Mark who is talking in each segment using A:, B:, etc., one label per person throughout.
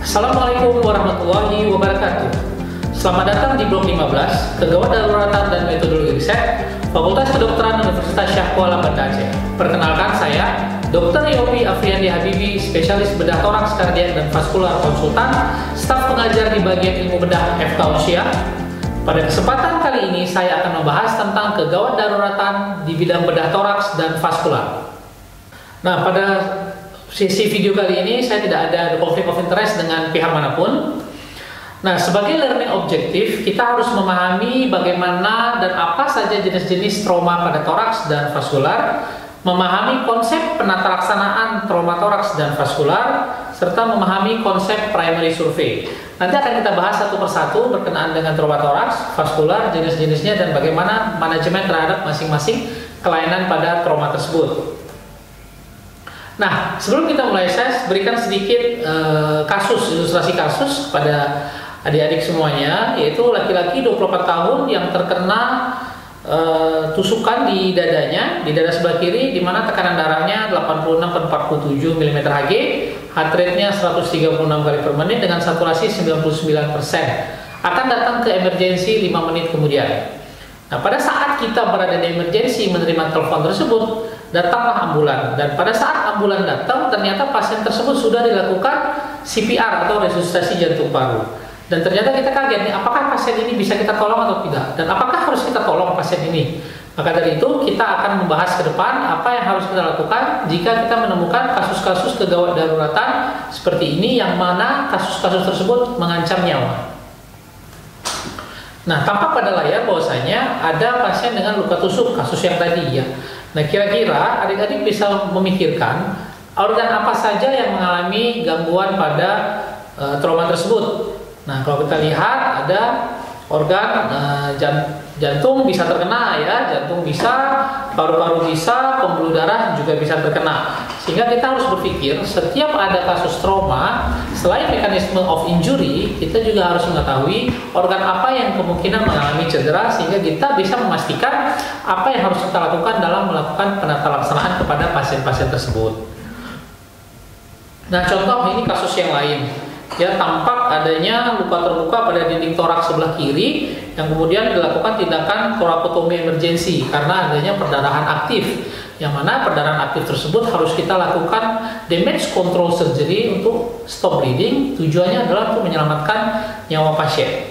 A: Assalamualaikum warahmatullahi wabarakatuh. Selamat datang di blog 15, Kegawat Daruratan dan Metodologi Riset, Fakultas Kedokteran Universitas Syah Kuala Banda Aceh. Perkenalkan saya, Dr. Yopi Afriandi Habibi, spesialis bedah toraks, kardiak, dan vaskular konsultan, staf pengajar di bagian ilmu bedah FK Usia. Pada kesempatan kali ini, saya akan membahas tentang kegawat daruratan di bidang bedah toraks dan vaskular. Nah, pada sesi video kali ini saya tidak ada konflik of interest dengan pihak manapun. Nah, sebagai learning objektif, kita harus memahami bagaimana dan apa saja jenis-jenis trauma pada toraks dan vaskular, memahami konsep penata laksanaan trauma toraks dan vaskular, serta memahami konsep primary survey. Nanti akan kita bahas satu persatu berkenaan dengan trauma toraks, vaskular, jenis-jenisnya, dan bagaimana manajemen terhadap masing-masing kelainan pada trauma tersebut. Nah, sebelum kita mulai, saya berikan sedikit ilustrasi kasus kepada adik-adik semuanya, yaitu laki-laki 24 tahun yang terkena tusukan di dadanya, di dada sebelah kiri, di mana tekanan darahnya 86/47 mm Hg, heart rate-nya 136 kali per menit dengan saturasi 99%. Akan datang ke emergensi 5 menit kemudian. Nah, pada saat kita berada di emergensi menerima telepon tersebut, datanglah ambulan, dan pada saat ambulan datang ternyata pasien tersebut sudah dilakukan CPR atau resusitasi jantung paru, dan ternyata kita kaget nih, apakah pasien ini bisa kita tolong atau tidak, dan apakah harus kita tolong pasien ini. Maka dari itu kita akan membahas ke depan apa yang harus kita lakukan jika kita menemukan kasus-kasus kegawat daruratan seperti ini, yang mana kasus-kasus tersebut mengancam nyawa. Nah, tampak pada layar bahwasanya ada pasien dengan luka tusuk, kasus yang tadi ya. Nah, kira-kira adik-adik bisa memikirkan organ apa saja yang mengalami gangguan pada trauma tersebut. Nah, kalau kita lihat ada organ jantung bisa terkena ya, jantung bisa, paru-paru bisa, pembuluh darah juga bisa terkena. Sehingga kita harus berpikir setiap ada kasus trauma, selain mekanisme of injury, kita juga harus mengetahui organ apa yang kemungkinan mengalami cedera, sehingga kita bisa memastikan apa yang harus kita lakukan dalam melakukan penata laksanaan kepada pasien-pasien tersebut. Nah, contoh ini kasus yang lain. Ya, tampak adanya luka terbuka pada dinding toraks sebelah kiri yang kemudian dilakukan tindakan torakotomi emergensi karena adanya perdarahan aktif, yang mana perdarahan aktif tersebut harus kita lakukan damage control surgery untuk stop bleeding. Tujuannya adalah untuk menyelamatkan nyawa pasien.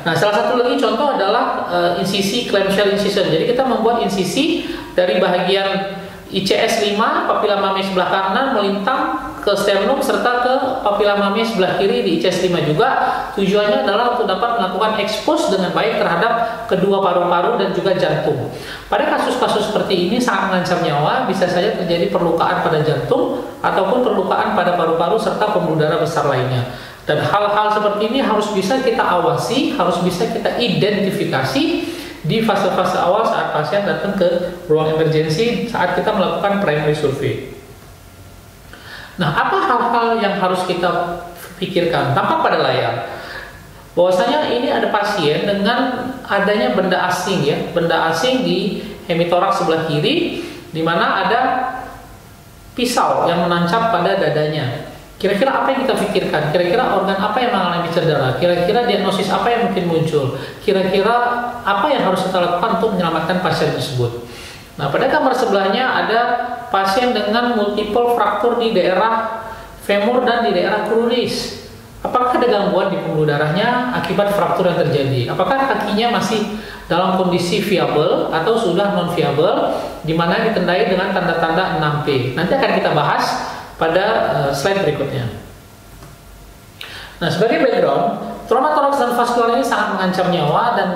A: Nah, salah satu lagi contoh adalah insisi clamshell incision. Jadi kita membuat insisi dari bagian ICS 5 papila mami sebelah kanan melintang ke sternum serta ke papila mami sebelah kiri di ICS 5 juga. Tujuannya adalah untuk dapat melakukan expose dengan baik terhadap kedua paru-paru dan juga jantung. Pada kasus-kasus seperti ini sangat mengancam nyawa, bisa saja terjadi perlukaan pada jantung ataupun perlukaan pada paru-paru serta pembuluh darah besar lainnya. Dan hal-hal seperti ini harus bisa kita awasi, harus bisa kita identifikasi di fase-fase awal saat pasien datang ke ruang emergensi saat kita melakukan primary survey. Nah, apa hal-hal yang harus kita pikirkan? Tampak pada layar bahwasanya ini ada pasien dengan adanya benda asing ya, benda asing di hemitoraks sebelah kiri, di mana ada pisau yang menancap pada dadanya. Kira-kira apa yang kita pikirkan? Kira-kira organ apa yang mengalami cedera? Kira-kira diagnosis apa yang mungkin muncul? Kira-kira apa yang harus kita lakukan untuk menyelamatkan pasien tersebut? Nah, pada gambar sebelahnya ada pasien dengan multiple fraktur di daerah femur dan di daerah cruris. Apakah ada gangguan di pembuluh darahnya akibat fraktur yang terjadi? Apakah kakinya masih dalam kondisi viable atau sudah non viable, di mana ditandai dengan tanda-tanda 6P? Nanti akan kita bahas pada slide berikutnya. Nah, sebagai background, trauma toraks dan vaskular ini sangat mengancam nyawa, dan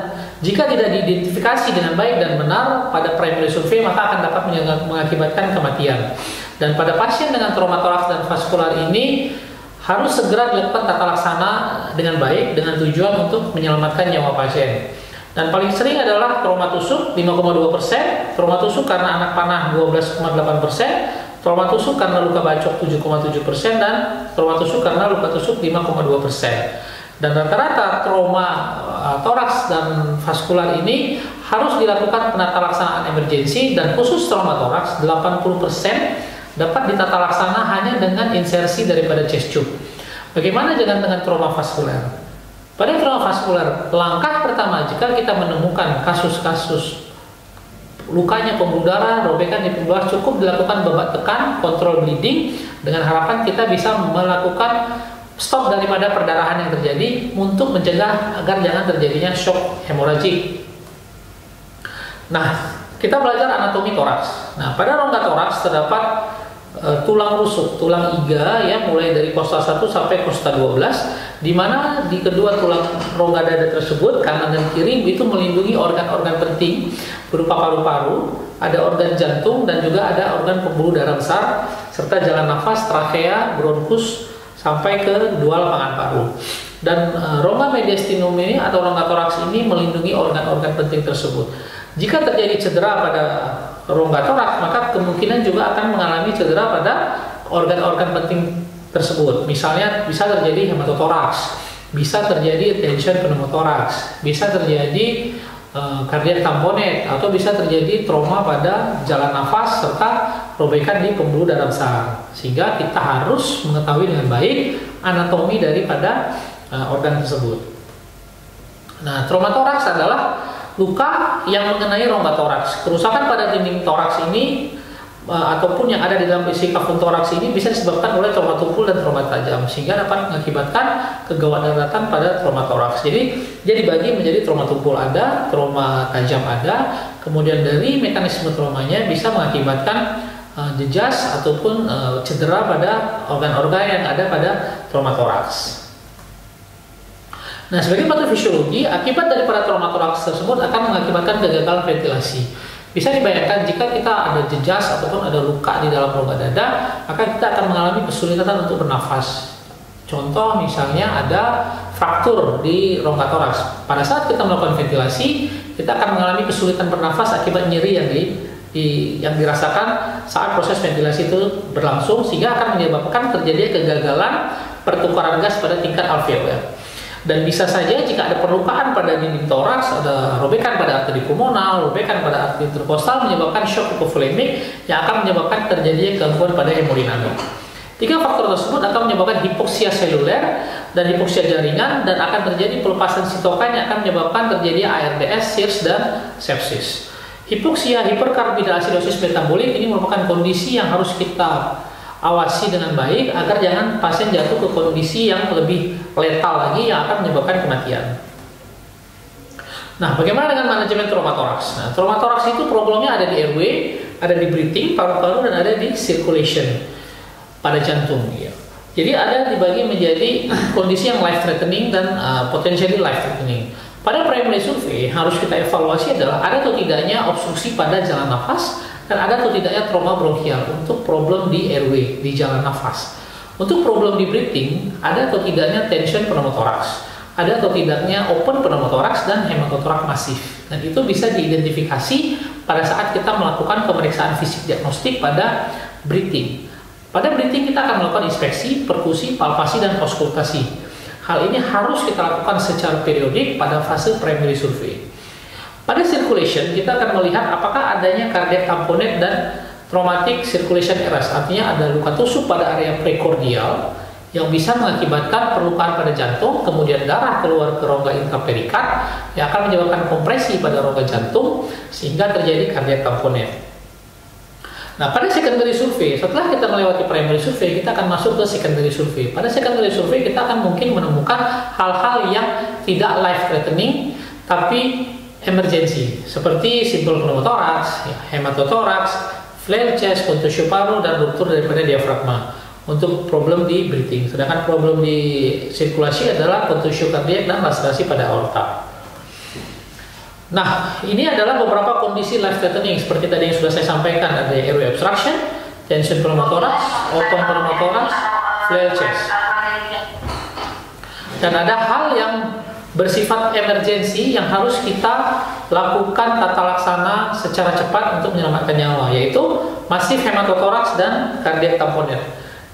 A: jika tidak diidentifikasi dengan baik dan benar pada primary survey, maka akan dapat mengakibatkan kematian. Dan pada pasien dengan trauma toraks dan vaskular ini harus segera dilakukan tata laksana dengan baik dengan tujuan untuk menyelamatkan nyawa pasien. Dan paling sering adalah trauma tusuk 5,2%, trauma tusuk karena anak panah 12,8%, trauma tusuk karena luka bacok 7,7%, dan trauma tusuk karena luka tusuk 5,2%. Dan rata-rata trauma toraks dan vaskular ini harus dilakukan penata laksanaan emergensi, dan khusus trauma toraks 80% dapat ditata laksana hanya dengan insersi daripada chest tube. Bagaimana dengan trauma vaskuler? Pada trauma vaskuler, langkah pertama jika kita menemukan kasus-kasus lukanya pembuluh darah, robekan di pembuluh darah, cukup dilakukan babak tekan, kontrol bleeding, dengan harapan kita bisa melakukan stop daripada perdarahan yang terjadi untuk mencegah agar jangan terjadinya shock hemoragik. Nah, kita belajar anatomi toraks. Nah, pada rongga toraks terdapat tulang rusuk, tulang iga ya, mulai dari kosta 1 sampai kosta 12, di mana di kedua tulang rongga dada tersebut, kanan dan kiri, itu melindungi organ-organ penting berupa paru-paru, ada organ jantung, dan juga ada organ pembuluh darah besar, serta jalan nafas, trakea, bronkus, sampai ke dual pangan paru. Dan rongga mediastinum ini atau rongga toraks ini melindungi organ-organ penting tersebut. Jika terjadi cedera pada rongga toraks, maka kemungkinan juga akan mengalami cedera pada organ-organ penting tersebut. Misalnya bisa terjadi hematotoraks, bisa terjadi tension pneumotoraks, bisa terjadi cardiac tamponade, atau bisa terjadi trauma pada jalan nafas serta robekan di pembuluh darah besar. Sehingga kita harus mengetahui dengan baik anatomi daripada organ tersebut. Nah, trauma toraks adalah luka yang mengenai rongga toraks. Kerusakan pada dinding toraks ini ataupun yang ada di dalam isi kafum toraks ini bisa disebabkan oleh trauma tumpul dan trauma tajam, sehingga dapat mengakibatkan kegawat daratan pada trauma toraks. Jadi dia dibagi menjadi trauma tumpul ada, trauma tajam ada, kemudian dari mekanisme traumanya bisa mengakibatkan jejas ataupun cedera pada organ-organ yang ada pada trauma toraks. Nah, sebagai patofisiologi, akibat daripada trauma toraks tersebut akan mengakibatkan kegagalan ventilasi. Bisa dibayangkan jika kita ada jejas ataupun ada luka di dalam rongga dada, maka kita akan mengalami kesulitan untuk bernafas. Contoh misalnya ada fraktur di rongga toraks. Pada saat kita melakukan ventilasi, kita akan mengalami kesulitan bernafas akibat nyeri yang dirasakan saat proses ventilasi itu berlangsung, sehingga akan menyebabkan terjadinya kegagalan pertukaran gas pada tingkat alveoler. Dan bisa saja jika ada perlukaan pada dinding toraks, ada robekan pada arteri pulmonal, robekan pada arteri interkostal, menyebabkan shock hipovolemik yang akan menyebabkan terjadinya gangguan pada hemodinamik. Tiga faktor tersebut akan menyebabkan hipoksia seluler dan hipoksia jaringan, dan akan terjadi pelepasan sitokin yang akan menyebabkan terjadinya ARDS, SIRS, dan sepsis. Hipoksia hiperkarbonilasidosis metabolik ini merupakan kondisi yang harus kita awasi dengan baik agar jangan pasien jatuh ke kondisi yang lebih letal lagi yang akan menyebabkan kematian. Nah, bagaimana dengan manajemen trauma toraks? Nah, trauma toraks itu problemnya ada di airway, ada di breathing, paru-paru, dan ada di circulation pada jantung. Ya. Jadi ada dibagi menjadi kondisi yang life threatening dan potentially life threatening. Pada primary survey harus kita evaluasi adalah ada atau tidaknya obstruksi pada jalan nafas, dan ada atau tidaknya trauma bronkial untuk problem di airway, di jalan nafas. Untuk problem di breathing, ada atau tidaknya tension pneumotoraks, ada atau tidaknya open pneumotoraks dan hematotoraks masif. Dan itu bisa diidentifikasi pada saat kita melakukan pemeriksaan fisik diagnostik pada breathing. Pada breathing kita akan melakukan inspeksi, perkusi, palpasi, dan auskultasi. Hal ini harus kita lakukan secara periodik pada fase primary survey. Pada circulation, kita akan melihat apakah adanya cardiac tamponade dan traumatic circulation errors. Artinya ada luka tusuk pada area prekordial yang bisa mengakibatkan perlukaan pada jantung, kemudian darah keluar ke rongga intraperikat yang akan menyebabkan kompresi pada rongga jantung sehingga terjadi cardiac tamponade. Nah, pada secondary survey, setelah kita melewati primary survey, kita akan masuk ke secondary survey. Pada secondary survey, kita akan mungkin menemukan hal-hal yang tidak life threatening tapi emergency, seperti simple pneumotoraks, hematotoraks, flare chest, contusio paru, dan ruptur daripada diafragma untuk problem di breathing. Sedangkan problem di sirkulasi adalah contusio kardiak dan laserasi pada aorta. Nah, ini adalah beberapa kondisi life threatening seperti tadi yang sudah saya sampaikan. Ada airway obstruction, tension pneumotoraks, open pneumotoraks, flare chest. Dan ada hal yang bersifat emergensi yang harus kita lakukan tata laksana secara cepat untuk menyelamatkan nyawa, yaitu masif hematotoraks dan cardiac tamponade.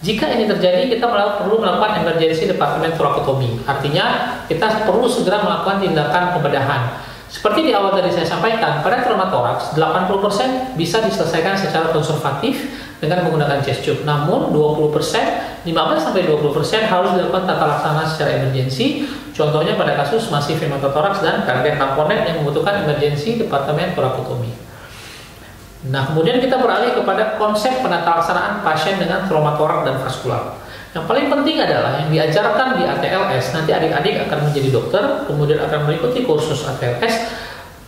A: Jika ini terjadi, kita perlu melakukan emergency department thoracotomy. Artinya, kita perlu segera melakukan tindakan pembedahan. Seperti di awal tadi saya sampaikan, pada trauma toraks 80% bisa diselesaikan secara konservatif dengan menggunakan chest tube. Namun 20%, 15-20% harus dilakukan tata laksana secara emergensi. Contohnya pada kasus masif hematotoraks dan kardiak tamponet yang membutuhkan emergensi departemen torakotomi. Nah, kemudian kita beralih kepada konsep penata laksanaan pasien dengan trauma toraks dan vaskular. Yang paling penting adalah yang diajarkan di ATLS, nanti adik-adik akan menjadi dokter, kemudian akan mengikuti kursus ATLS.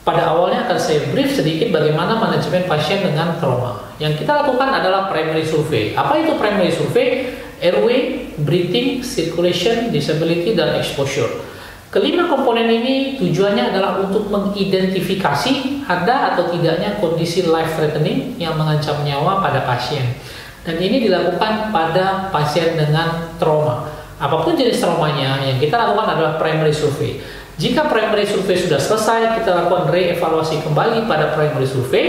A: Pada awalnya akan saya brief sedikit bagaimana manajemen pasien dengan trauma. Yang kita lakukan adalah primary survey. Apa itu primary survey? Airway, breathing, circulation, disability, dan exposure. Kelima komponen ini tujuannya adalah untuk mengidentifikasi ada atau tidaknya kondisi life threatening yang mengancam nyawa pada pasien. Dan ini dilakukan pada pasien dengan trauma. Apapun jenis traumanya, yang kita lakukan adalah primary survey. Jika primary survey sudah selesai, kita lakukan reevaluasi kembali pada primary survey.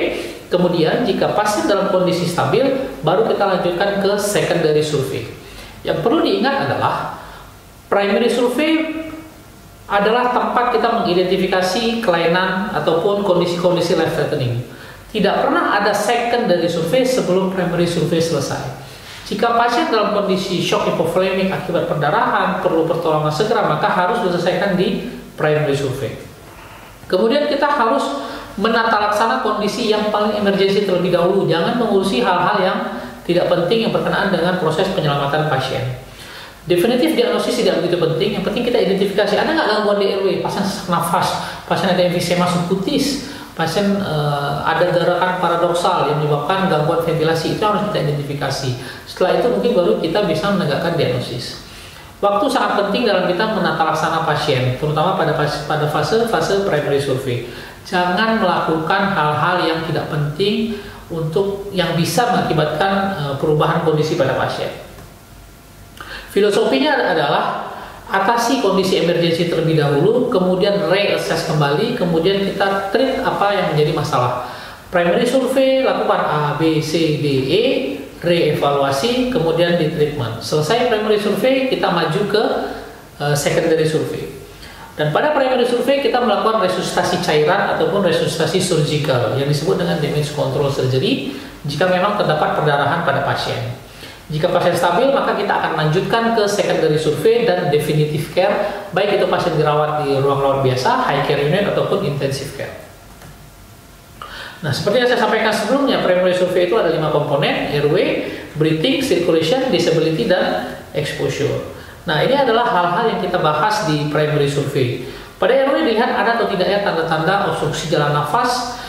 A: Kemudian, jika pasien dalam kondisi stabil, baru kita lanjutkan ke secondary survey. Yang perlu diingat adalah primary survey adalah tempat kita mengidentifikasi kelainan ataupun kondisi-kondisi life threatening. Tidak pernah ada secondary survei sebelum primary survei selesai. Jika pasien dalam kondisi shock hipovolemik akibat perdarahan, perlu pertolongan segera, maka harus diselesaikan di primary survey. Kemudian kita harus menata laksana kondisi yang paling emergensi terlebih dahulu. Jangan mengurusi hal-hal yang tidak penting yang berkenaan dengan proses penyelamatan pasien. Definitif diagnosis tidak begitu penting. Yang penting kita identifikasi ada nggak gangguan di airway, pasien sesak nafas, pasien ada emfisema subkutis, pasien ada gerakan paradoksal yang menyebabkan gangguan ventilasi. Itu harus kita identifikasi. Setelah itu mungkin baru kita bisa menegakkan diagnosis. Waktu sangat penting dalam kita menata laksana pasien, terutama pada fase primary survey. Jangan melakukan hal-hal yang tidak penting untuk yang bisa mengakibatkan perubahan kondisi pada pasien. Filosofinya adalah atasi kondisi emergensi terlebih dahulu, kemudian reassess kembali, kemudian kita treat apa yang menjadi masalah. Primary survey, lakukan A, B, C, D, E, reevaluasi, kemudian di treatment. Selesai primary survey, kita maju ke secondary survey. Dan pada primary survey kita melakukan resusitasi cairan ataupun resusitasi surgical yang disebut dengan damage control surgery jika memang terdapat perdarahan pada pasien. Jika pasien stabil, maka kita akan lanjutkan ke secondary survey dan definitive care, baik itu pasien dirawat di ruang rawat biasa, high care unit, ataupun intensive care. Nah, seperti yang saya sampaikan sebelumnya, primary survey itu ada 5 komponen: airway, breathing, circulation, disability, dan exposure. Nah, ini adalah hal-hal yang kita bahas di primary survey. Pada airway dilihat ada atau tidaknya tanda-tanda obstruksi jalan nafas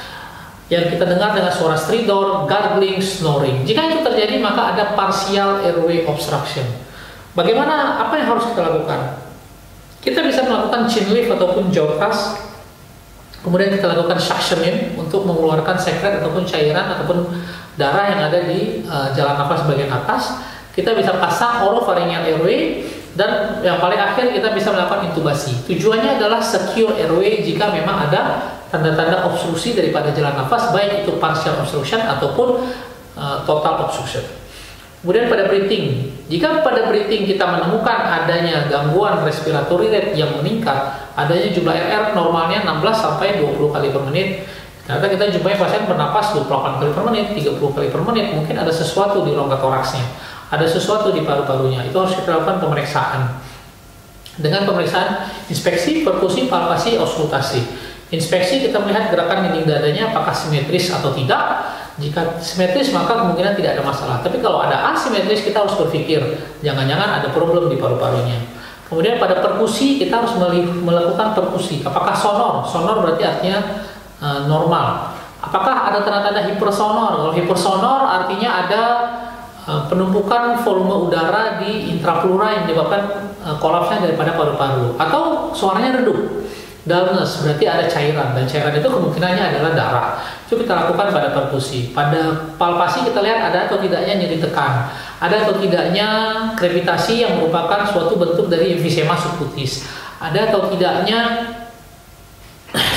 A: yang kita dengar dengan suara stridor, gargling, snoring. Jika itu terjadi, maka ada partial airway obstruction. Bagaimana, apa yang harus kita lakukan? Kita bisa melakukan chin lift ataupun jaw thrust. Kemudian kita lakukan suctioning untuk mengeluarkan sekret ataupun cairan ataupun darah yang ada di jalan nafas bagian atas. Kita bisa pasang oropharyngeal airway, dan yang paling akhir kita bisa melakukan intubasi. Tujuannya adalah secure airway jika memang ada tanda-tanda obstruksi daripada jalan nafas, baik itu partial obstruction ataupun total obstruction. Kemudian pada breathing, jika pada breathing kita menemukan adanya gangguan respiratory rate yang meningkat, adanya jumlah RR normalnya 16-20 kali per menit, ternyata kita jumpai pasien bernapas 28 kali per menit, 30 kali per menit, mungkin ada sesuatu di rongga toraksnya, ada sesuatu di paru-parunya. Itu harus kita lakukan pemeriksaan dengan pemeriksaan inspeksi, perkusi, palpasi, auskultasi. Inspeksi kita melihat gerakan dinding dadanya apakah simetris atau tidak. Jika simetris maka kemungkinan tidak ada masalah. Tapi kalau ada asimetris, kita harus berpikir jangan-jangan ada problem di paru-parunya. Kemudian pada perkusi kita harus melakukan perkusi. Apakah sonor? Sonor berarti artinya normal. Apakah ada tanda-tanda hipersonor? Kalau hipersonor artinya ada penumpukan volume udara di intrapleura yang menyebabkan kolapsnya daripada paru-paru. Atau suaranya redup. Dullness berarti ada cairan, dan cairan itu kemungkinannya adalah darah. Itu kita lakukan pada perkusi. Pada palpasi kita lihat ada atau tidaknya nyeri tekan, ada atau tidaknya krepitasi yang merupakan suatu bentuk dari emfisema subkutis, ada atau tidaknya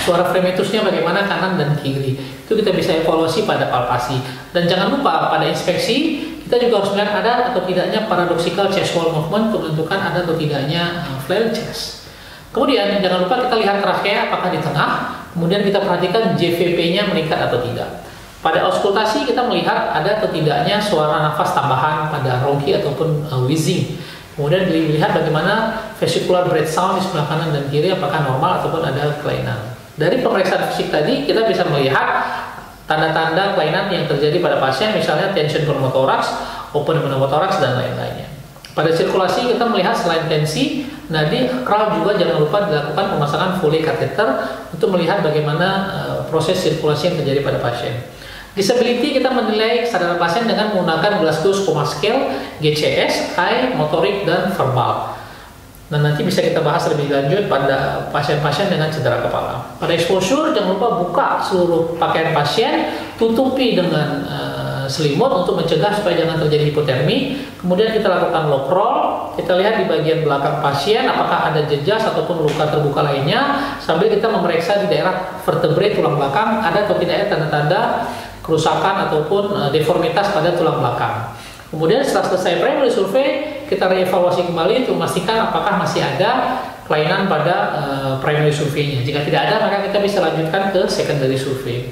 A: suara fremetusnya bagaimana kanan dan kiri. Itu kita bisa evaluasi pada palpasi. Dan jangan lupa pada inspeksi kita juga harus melihat ada atau tidaknya paradoxical chest wall movement untuk menentukan ada atau tidaknya flail chest. Kemudian jangan lupa kita lihat trachea apakah di tengah, Kemudian kita perhatikan JVP-nya meningkat atau tidak. Pada auskultasi kita melihat ada atau tidaknya suara nafas tambahan pada rongki ataupun wheezing. Kemudian dilihat bagaimana vesicular breath sound di sebelah kanan dan kiri, apakah normal ataupun ada kelainan. Dari pemeriksaan fisik tadi kita bisa melihat tanda-tanda kelainan yang terjadi pada pasien, misalnya tension pneumotoraks, open pneumotoraks, dan lain-lainnya. Pada sirkulasi kita melihat selain tensi, nadi akral juga jangan lupa dilakukan pemasangan Foley kateter untuk melihat bagaimana proses sirkulasi yang terjadi pada pasien. Disability kita menilai kesadaran pasien dengan menggunakan Glasgow Coma Scale, GCS, eye, motorik, dan verbal. Dan nanti bisa kita bahas lebih lanjut pada pasien-pasien dengan cedera kepala. Pada exposure jangan lupa buka seluruh pakaian pasien, tutupi dengan selimut untuk mencegah supaya jangan terjadi hipotermi. Kemudian kita lakukan lock roll, kita lihat di bagian belakang pasien apakah ada jejas ataupun luka terbuka lainnya, sambil kita memeriksa di daerah vertebrae tulang belakang ada atau tidaknya tanda-tanda kerusakan ataupun deformitas pada tulang belakang. Kemudian setelah selesai primary survey, kita reevaluasi kembali untuk memastikan apakah masih ada kelainan pada primary survey-nya. Jika tidak ada, maka kita bisa lanjutkan ke secondary survey.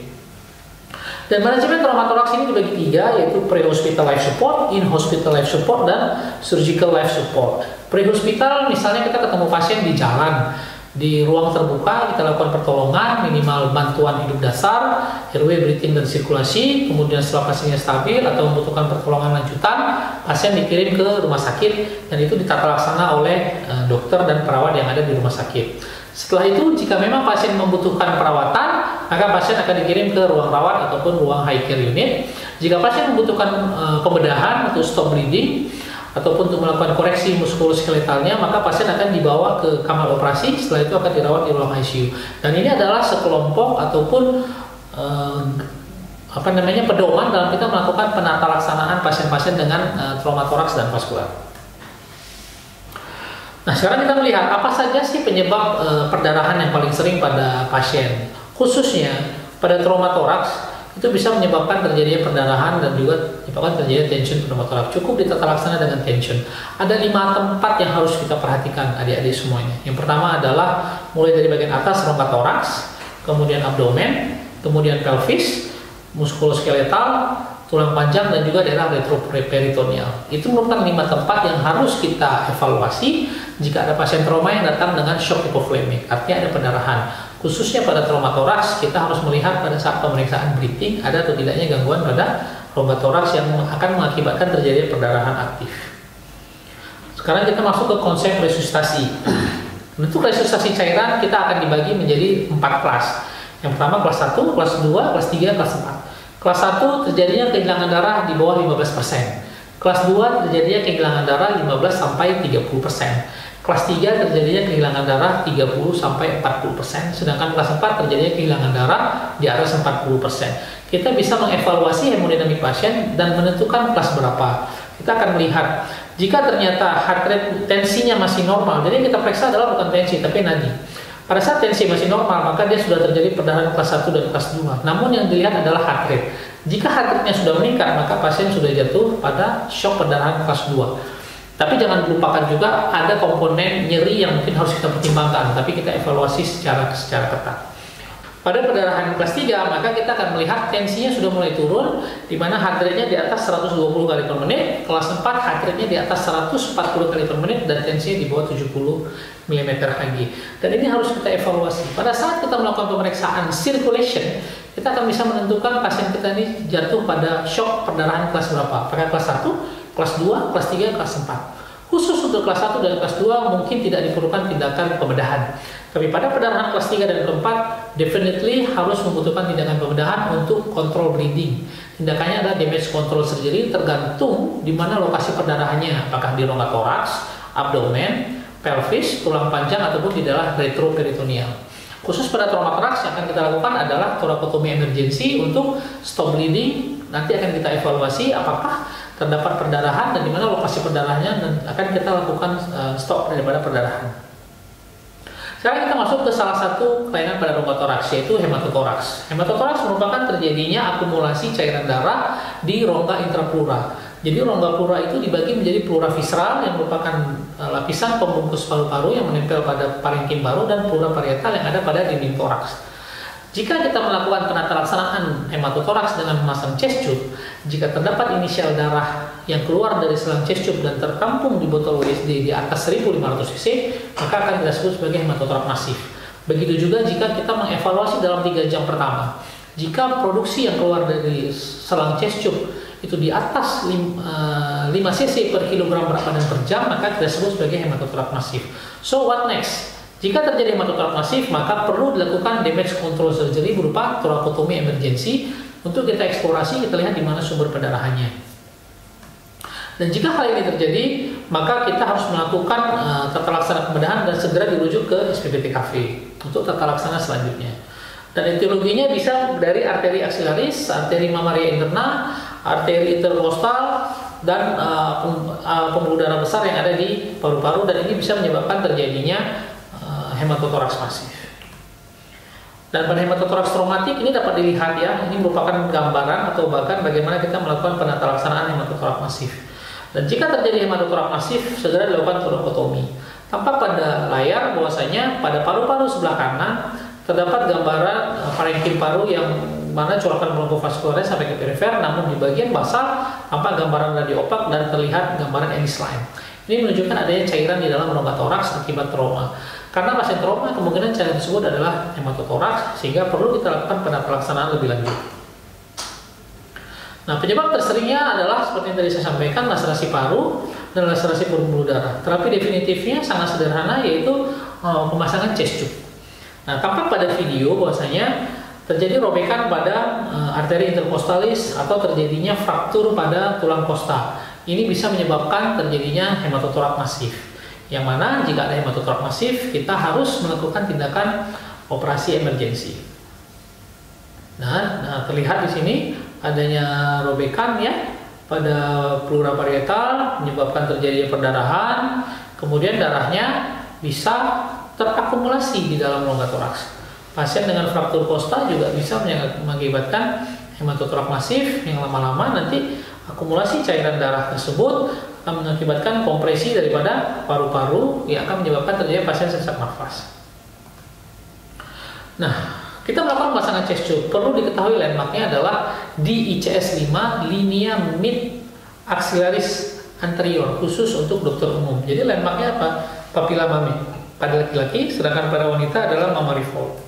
A: Dan manajemen traumatoraks ini dibagi 3, yaitu pre-hospital life support, in-hospital life support, dan surgical life support. Pre-hospital misalnya kita ketemu pasien di jalan, di ruang terbuka, kita lakukan pertolongan, minimal bantuan hidup dasar, airway, breathing, dan sirkulasi. Kemudian setelah pasiennya stabil atau membutuhkan pertolongan lanjutan, pasien dikirim ke rumah sakit, dan itu ditata laksana oleh dokter dan perawat yang ada di rumah sakit. Setelah itu, jika memang pasien membutuhkan perawatan, maka pasien akan dikirim ke ruang rawat ataupun ruang high care unit. Jika pasien membutuhkan pembedahan atau stop bleeding, ataupun untuk melakukan koreksi muskuloskeletalnya, maka pasien akan dibawa ke kamar operasi, setelah itu akan dirawat di ruang ICU. Dan ini adalah sekelompok ataupun pedoman dalam kita melakukan penata laksanaan pasien-pasien dengan traumatoraks dan vaskular. Nah, sekarang kita melihat apa saja sih penyebab perdarahan yang paling sering pada pasien, khususnya pada traumatoraks. Itu bisa menyebabkan terjadinya perdarahan dan juga menyebabkan terjadinya tension pneumotoraks. Cukup ditata laksana dengan tension. Ada 5 tempat yang harus kita perhatikan adik-adik semuanya. Yang pertama adalah mulai dari bagian atas rongga toraks, kemudian abdomen, kemudian pelvis, muskuloskeletal, tulang panjang, dan juga daerah retroperitoneal. Itu merupakan 5 tempat yang harus kita evaluasi jika ada pasien trauma yang datang dengan shock hipoflemik, artinya ada pendarahan. Khususnya pada traumatoraks, kita harus melihat pada saat pemeriksaan breathing ada atau tidaknya gangguan pada rongga toraks yang akan mengakibatkan terjadi perdarahan aktif. Sekarang kita masuk ke konsep resusitasi. Untuk resusitasi cairan kita akan dibagi menjadi 4 kelas. Yang pertama kelas 1, kelas 2, kelas 3, kelas 4. Kelas 1 terjadinya kehilangan darah di bawah 15%. Kelas 2 terjadinya kehilangan darah 15 sampai 30%. Kelas 3 terjadinya kehilangan darah 30 sampai 40%, sedangkan kelas 4 terjadinya kehilangan darah di atas 40%. Kita bisa mengevaluasi hemodinamik pasien dan menentukan kelas berapa. Kita akan melihat jika ternyata heart rate tensinya masih normal, jadi yang kita periksa adalah bukan tensi tapi nadi. Pada saat tensi masih normal, maka dia sudah terjadi perdarahan kelas 1 dan kelas 2. Namun yang dilihat adalah heart rate. Jika heart rate-nya sudah meningkat, maka pasien sudah jatuh pada shock perdarahan kelas 2. Tapi jangan dilupakan juga ada komponen nyeri yang mungkin harus kita pertimbangkan, tapi kita evaluasi secara ketat. Pada perdarahan kelas 3, maka kita akan melihat tensinya sudah mulai turun, di mana heart rate-nya di atas 120 kali per menit, kelas 4 heart rate-nya di atas 140 kali per menit, dan tensinya di bawah 70 mm Hg. Dan ini harus kita evaluasi. Pada saat kita melakukan pemeriksaan circulation, kita akan bisa menentukan pasien kita ini jatuh pada shock perdarahan kelas berapa. Apakah kelas 1, kelas 2, kelas 3, kelas 4. Khusus untuk kelas 1 dan kelas 2 mungkin tidak diperlukan tindakan pembedahan. Tapi pada perdarahan kelas 3 dan kelas 4 definitely harus membutuhkan tindakan pembedahan untuk kontrol bleeding. Tindakannya adalah damage control surgery, tergantung di mana lokasi perdarahannya, apakah di rongga toraks, abdomen, pelvis, tulang panjang, ataupun di daerah retroperitoneal. Khusus pada traumatoraks yang akan kita lakukan adalah torakotomi emergency untuk stop bleeding. Nanti akan kita evaluasi apakah terdapat perdarahan dan di mana lokasi perdarahannya, dan akan kita lakukan stop daripada perdarahan. Sekarang kita masuk ke salah satu kelainan pada rongga toraks, yaitu hematotoraks. Hematotoraks merupakan terjadinya akumulasi cairan darah di rongga intrapleura. Jadi rongga pleura itu dibagi menjadi pleura visceral yang merupakan lapisan pembungkus paru-paru yang menempel pada parenkim paru, dan pleura parietal yang ada pada dinding toraks. Jika kita melakukan penata laksanaan hematotoraks dengan memasang chest tube, jika terdapat inisial darah yang keluar dari selang chest tube dan tertampung di botol WSD di atas 1500 cc, maka akan kita sebut sebagai hematotoraks masif. Begitu juga jika kita mengevaluasi dalam 3 jam pertama. Jika produksi yang keluar dari selang chest tube itu di atas 5 cc per kilogram berat badan per jam, maka kita sebut sebagai hematotoraks masif. So what next? Jika terjadi hematotoraks masif, maka perlu dilakukan damage control surgery berupa torakotomi emergensi untuk kita eksplorasi, kita lihat di mana sumber pendarahannya. Dan jika hal ini terjadi, maka kita harus melakukan tata laksana pembedahan dan segera dirujuk ke SPPTKV untuk tata laksana selanjutnya. Dan etiologinya bisa dari arteri aksilaris, arteri mamaria interna, arteri interkostal, dan pembuluh darah besar yang ada di paru-paru, dan ini bisa menyebabkan terjadinya hematotoraks masif. Dan pada hematotoraks traumatik ini dapat dilihat ya, ini merupakan gambaran atau bahkan bagaimana kita melakukan penata laksanaan hematotoraks masif. Dan jika terjadi hematotoraks masif, segera dilakukan torakotomi. Tampak pada layar bahwasanya pada paru-paru sebelah kanan terdapat gambaran parenkim paru yang mana colokan bronkofaskularnya sampai ke perifer, namun di bagian basal tampak gambaran radiopak dan terlihat gambaran Ennis line. Ini menunjukkan adanya cairan di dalam rongga toraks akibat trauma. Karena pasien trauma, kemungkinan cairan tersebut adalah hematotoraks, sehingga perlu kita lakukan penata laksanaan lebih lanjut. Nah, penyebab terseringnya adalah seperti yang tadi saya sampaikan, laserasi paru dan laserasi pembuluh darah. Terapi definitifnya sangat sederhana, yaitu pemasangan chest tube. Nah, tampak pada video bahwasanya terjadi robekan pada arteri interkostalis atau terjadinya fraktur pada tulang kosta. Ini bisa menyebabkan terjadinya hematotoraks masif. Yang mana jika ada hematotoraks masif, kita harus melakukan tindakan operasi emergensi. Nah, terlihat di sini adanya robekan ya pada pleura parietal, menyebabkan terjadinya perdarahan, kemudian darahnya bisa terakumulasi di dalam rongga toraks. Pasien dengan fraktur kosta juga bisa mengakibatkan hematotoraks masif yang lama-lama nanti akumulasi cairan darah tersebut akan mengakibatkan kompresi daripada paru-paru yang akan menyebabkan terjadi pasien sesak nafas. Nah, kita melakukan pemasangan chest tube. Perlu diketahui landmarknya adalah di ICS 5 linea mid axillaris anterior, khusus untuk dokter umum. Jadi landmarknya apa? Papilla mami pada laki-laki, sedangkan pada wanita adalah mammary fold.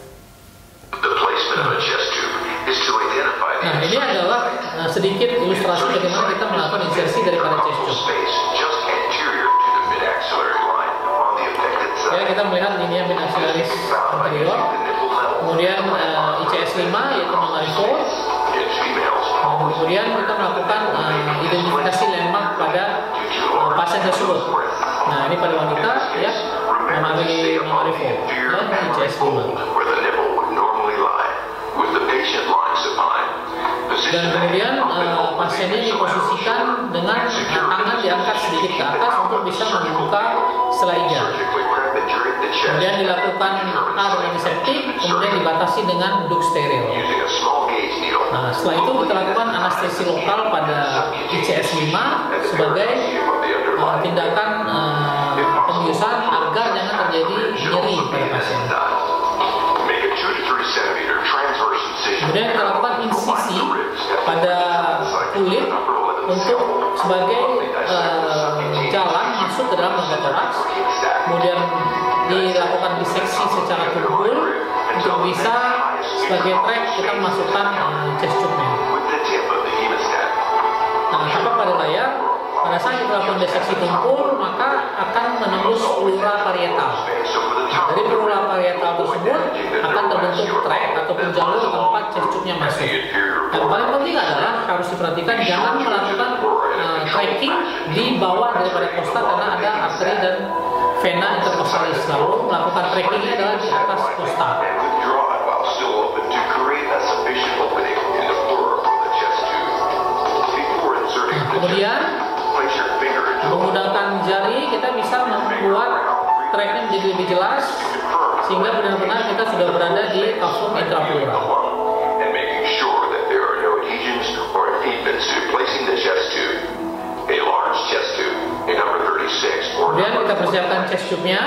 A: Nah, ini adalah sedikit ilustrasi bagaimana kita melakukan insersi daripada chest tube. Ya, kita melihat linea mid axillaris anterior, kemudian ICS 5 yaitu mammary fold, kemudian kita melakukan identifikasi landmark pada pasien tersebut. Nah, ini pada wanita ya, mammary fold, ya, ICS 5. Dan kemudian pasiennya diposisikan dengan tangan diangkat sedikit ke atas untuk bisa membuka selainya. Kemudian dilakukan antiseptik, kemudian dibatasi dengan duk steril. Nah, setelah itu kita lakukan anestesi lokal pada ICS 5 sebagai tindakan pembiusan agar jangan terjadi nyeri pada pasien. Kemudian kita lakukan insisi pada kulit untuk sebagai jalan masuk ke dalam rongga toraks. Kemudian dilakukan diseksi secara tubuh untuk bisa sebagai track kita masukkan chest tube-nya. Nah, tampak pada layar, pada saat kita lakukan diseksi tumpul, maka akan menembus pleura parietal. Dari pleura parietal tersebut akan terbentuk track ataupun jalur tempat chest tube-nya masuk. Yang paling penting adalah harus diperhatikan jangan melakukan tracking di bawah daripada kosta karena ada arteri dan vena interkostalis. Lalu melakukan trackingnya adalah di atas kosta. Kemudian menggunakan jari kita bisa membuat tracknya menjadi lebih jelas sehingga benar-benar kita sudah berada di kafum intrapleura. Kemudian kita persiapkan chest tube-nya.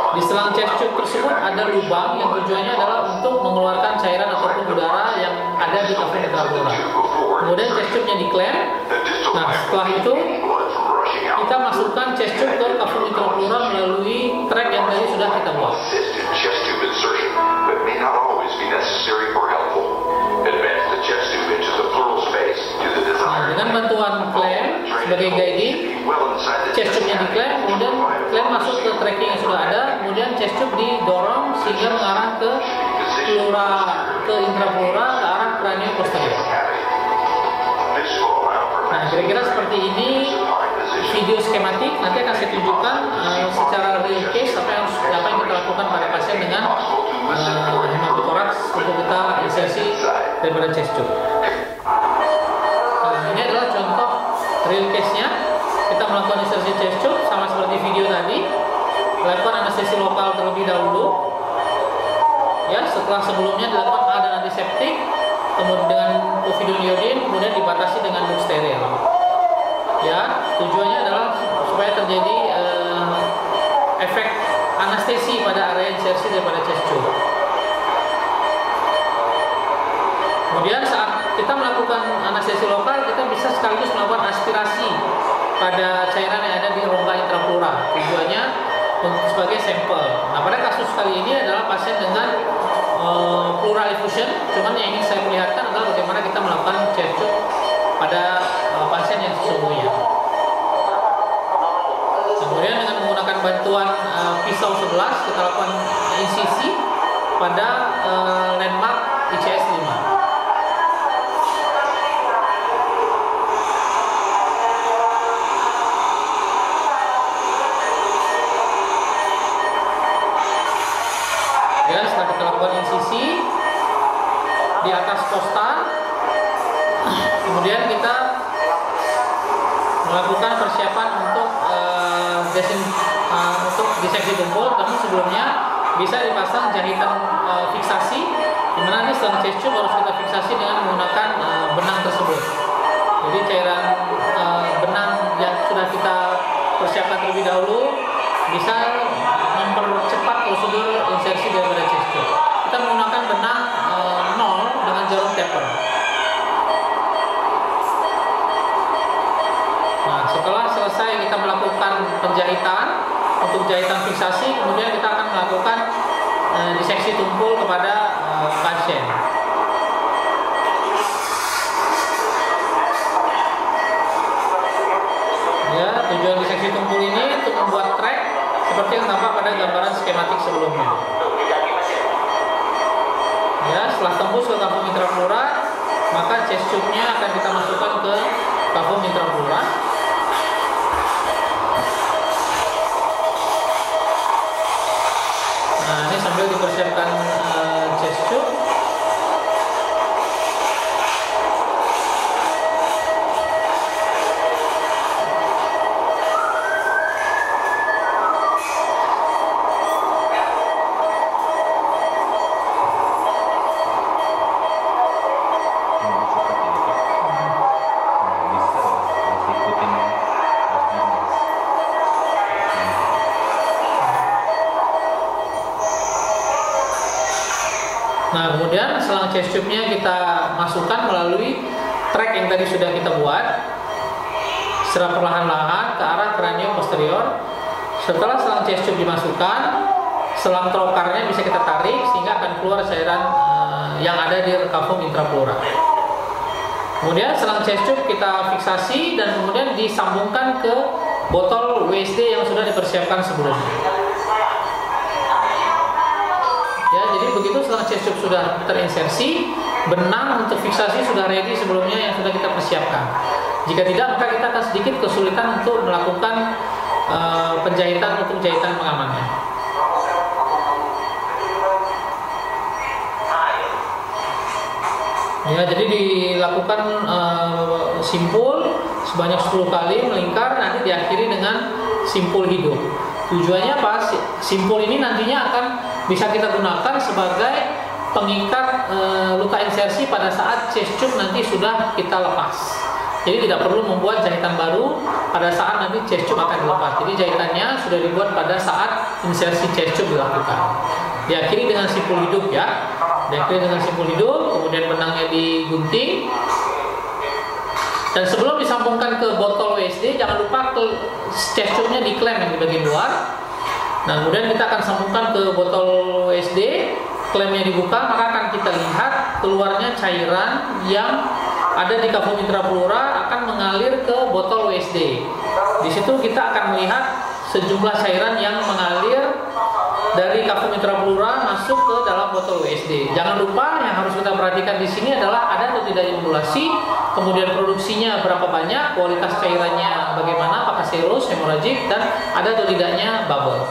A: Di selang chest tube tersebut ada lubang yang tujuannya adalah untuk mengeluarkan cairan ataupun udara yang ada di kafum intrapleura. Kemudian chest tube-nya diklem. Nah, setelah itu kita masukkan chest tube ke kafum intrapleura melalui trek yang tadi sudah kita buat. Nah, dengan bantuan klem sebagai guiding, chest tube-nya diklem, kemudian klem masuk ke tracking yang sudah ada, kemudian chest tube didorong sehingga mengarah ke pleura, ke intrapleura, ke arah kranio posterior. Nah, kira-kira seperti ini video skematik. Nanti akan saya tunjukkan secara real case apa yang kita lakukan pada pasien dengan hematotoraks untuk kita insersi daripada chest tube. Nah, ini adalah contoh real case-nya. Kita melakukan insersi chest tube sama seperti video tadi. Lakukan anestesi lokal terlebih dahulu. Ya, setelah sebelumnya dilakukan dan antiseptik, kemudian dengan povidone iodine, kemudian dibatasi dengan book steril. Ya, tujuannya adalah supaya terjadi efek anestesi pada area insersi daripada chest tube. Kemudian saat kita melakukan anestesi lokal, kita bisa sekaligus melakukan aspirasi pada cairan yang ada di rongga intrapleura. Tujuannya sebagai sampel. Nah, pada kasus kali ini adalah pasien dengan pleural effusion. Cuman yang ingin saya perlihatkan adalah bagaimana kita melakukan chest tube pada pasien yang sesungguhnya. Kemudian dengan menggunakan bantuan pisau 11 kita lakukan insisi pada landmark ICS 5. Ya, setelah kita lakukan insisi di atas kosta, kemudian kita melakukan persiapan untuk untuk diseksi tumpul. Namun sebelumnya bisa dipasang jahitan fiksasi, di mana nanti setelah chest tube harus kita fiksasi dengan menggunakan benang tersebut. Jadi cairan benang yang sudah kita persiapkan terlebih dahulu bisa mempercepat prosedur insersi daripada chest tube. Kita menggunakan benang 0 dengan jarum taper. Nah, setelah selesai kita melakukan penjahitan untuk jahitan fiksasi, kemudian kita akan melakukan diseksi tumpul kepada pasien. Ya, tujuan diseksi tumpul ini untuk membuat track seperti yang tampak pada gambaran skematik sebelumnya. Ya, setelah tembus ke kafum intrapleura, maka chest tube-nya akan kita masukkan ke kafum intrapleura. Nah, ini sambil dipersiapkan chest tube. Nah, kemudian selang chest tube-nya kita masukkan melalui track yang tadi sudah kita buat secara perlahan-lahan ke arah kranio posterior. Setelah selang chest tube dimasukkan, selang trokarnya bisa kita tarik sehingga akan keluar cairan yang ada di kafum intrapleura. Kemudian selang chest tube kita fiksasi dan kemudian disambungkan ke botol WSD yang sudah dipersiapkan sebelumnya. Ya, jadi begitu selang chest tube sudah terinsersi, benang untuk fiksasi sudah ready sebelumnya yang sudah kita persiapkan. Jika tidak, maka kita akan sedikit kesulitan untuk melakukan penjahitan untuk jahitan pengamannya. Ya, jadi dilakukan simpul sebanyak 10 kali melingkar, nanti diakhiri dengan simpul hidup. Tujuannya apa? Simpul ini nantinya akan bisa kita gunakan sebagai pengikat luka insersi pada saat chest tube nanti sudah kita lepas. Jadi tidak perlu membuat jahitan baru pada saat nanti chest tube akan dilepas. Jadi jahitannya sudah dibuat pada saat insersi chest tube dilakukan. Diakhiri dengan simpul hidup ya. Diakhiri dengan simpul hidup, kemudian benangnya digunting. Dan sebelum disambungkan ke botol WSD, jangan lupa ke chest tube-nya diklem yang di bagian luar. Nah, kemudian kita akan sambungkan ke botol WSD, klemnya dibuka, maka akan kita lihat keluarnya cairan yang ada di kafum intrapleura akan mengalir ke botol WSD. Di situ kita akan melihat sejumlah cairan yang mengalir dari kafum intrapleura masuk ke dalam botol WSD. Jangan lupa yang harus kita perhatikan di sini adalah ada atau tidaknya ondulasi, kemudian produksinya berapa banyak, kualitas cairannya bagaimana, apakah serus, hemoragik, dan ada atau tidaknya bubble.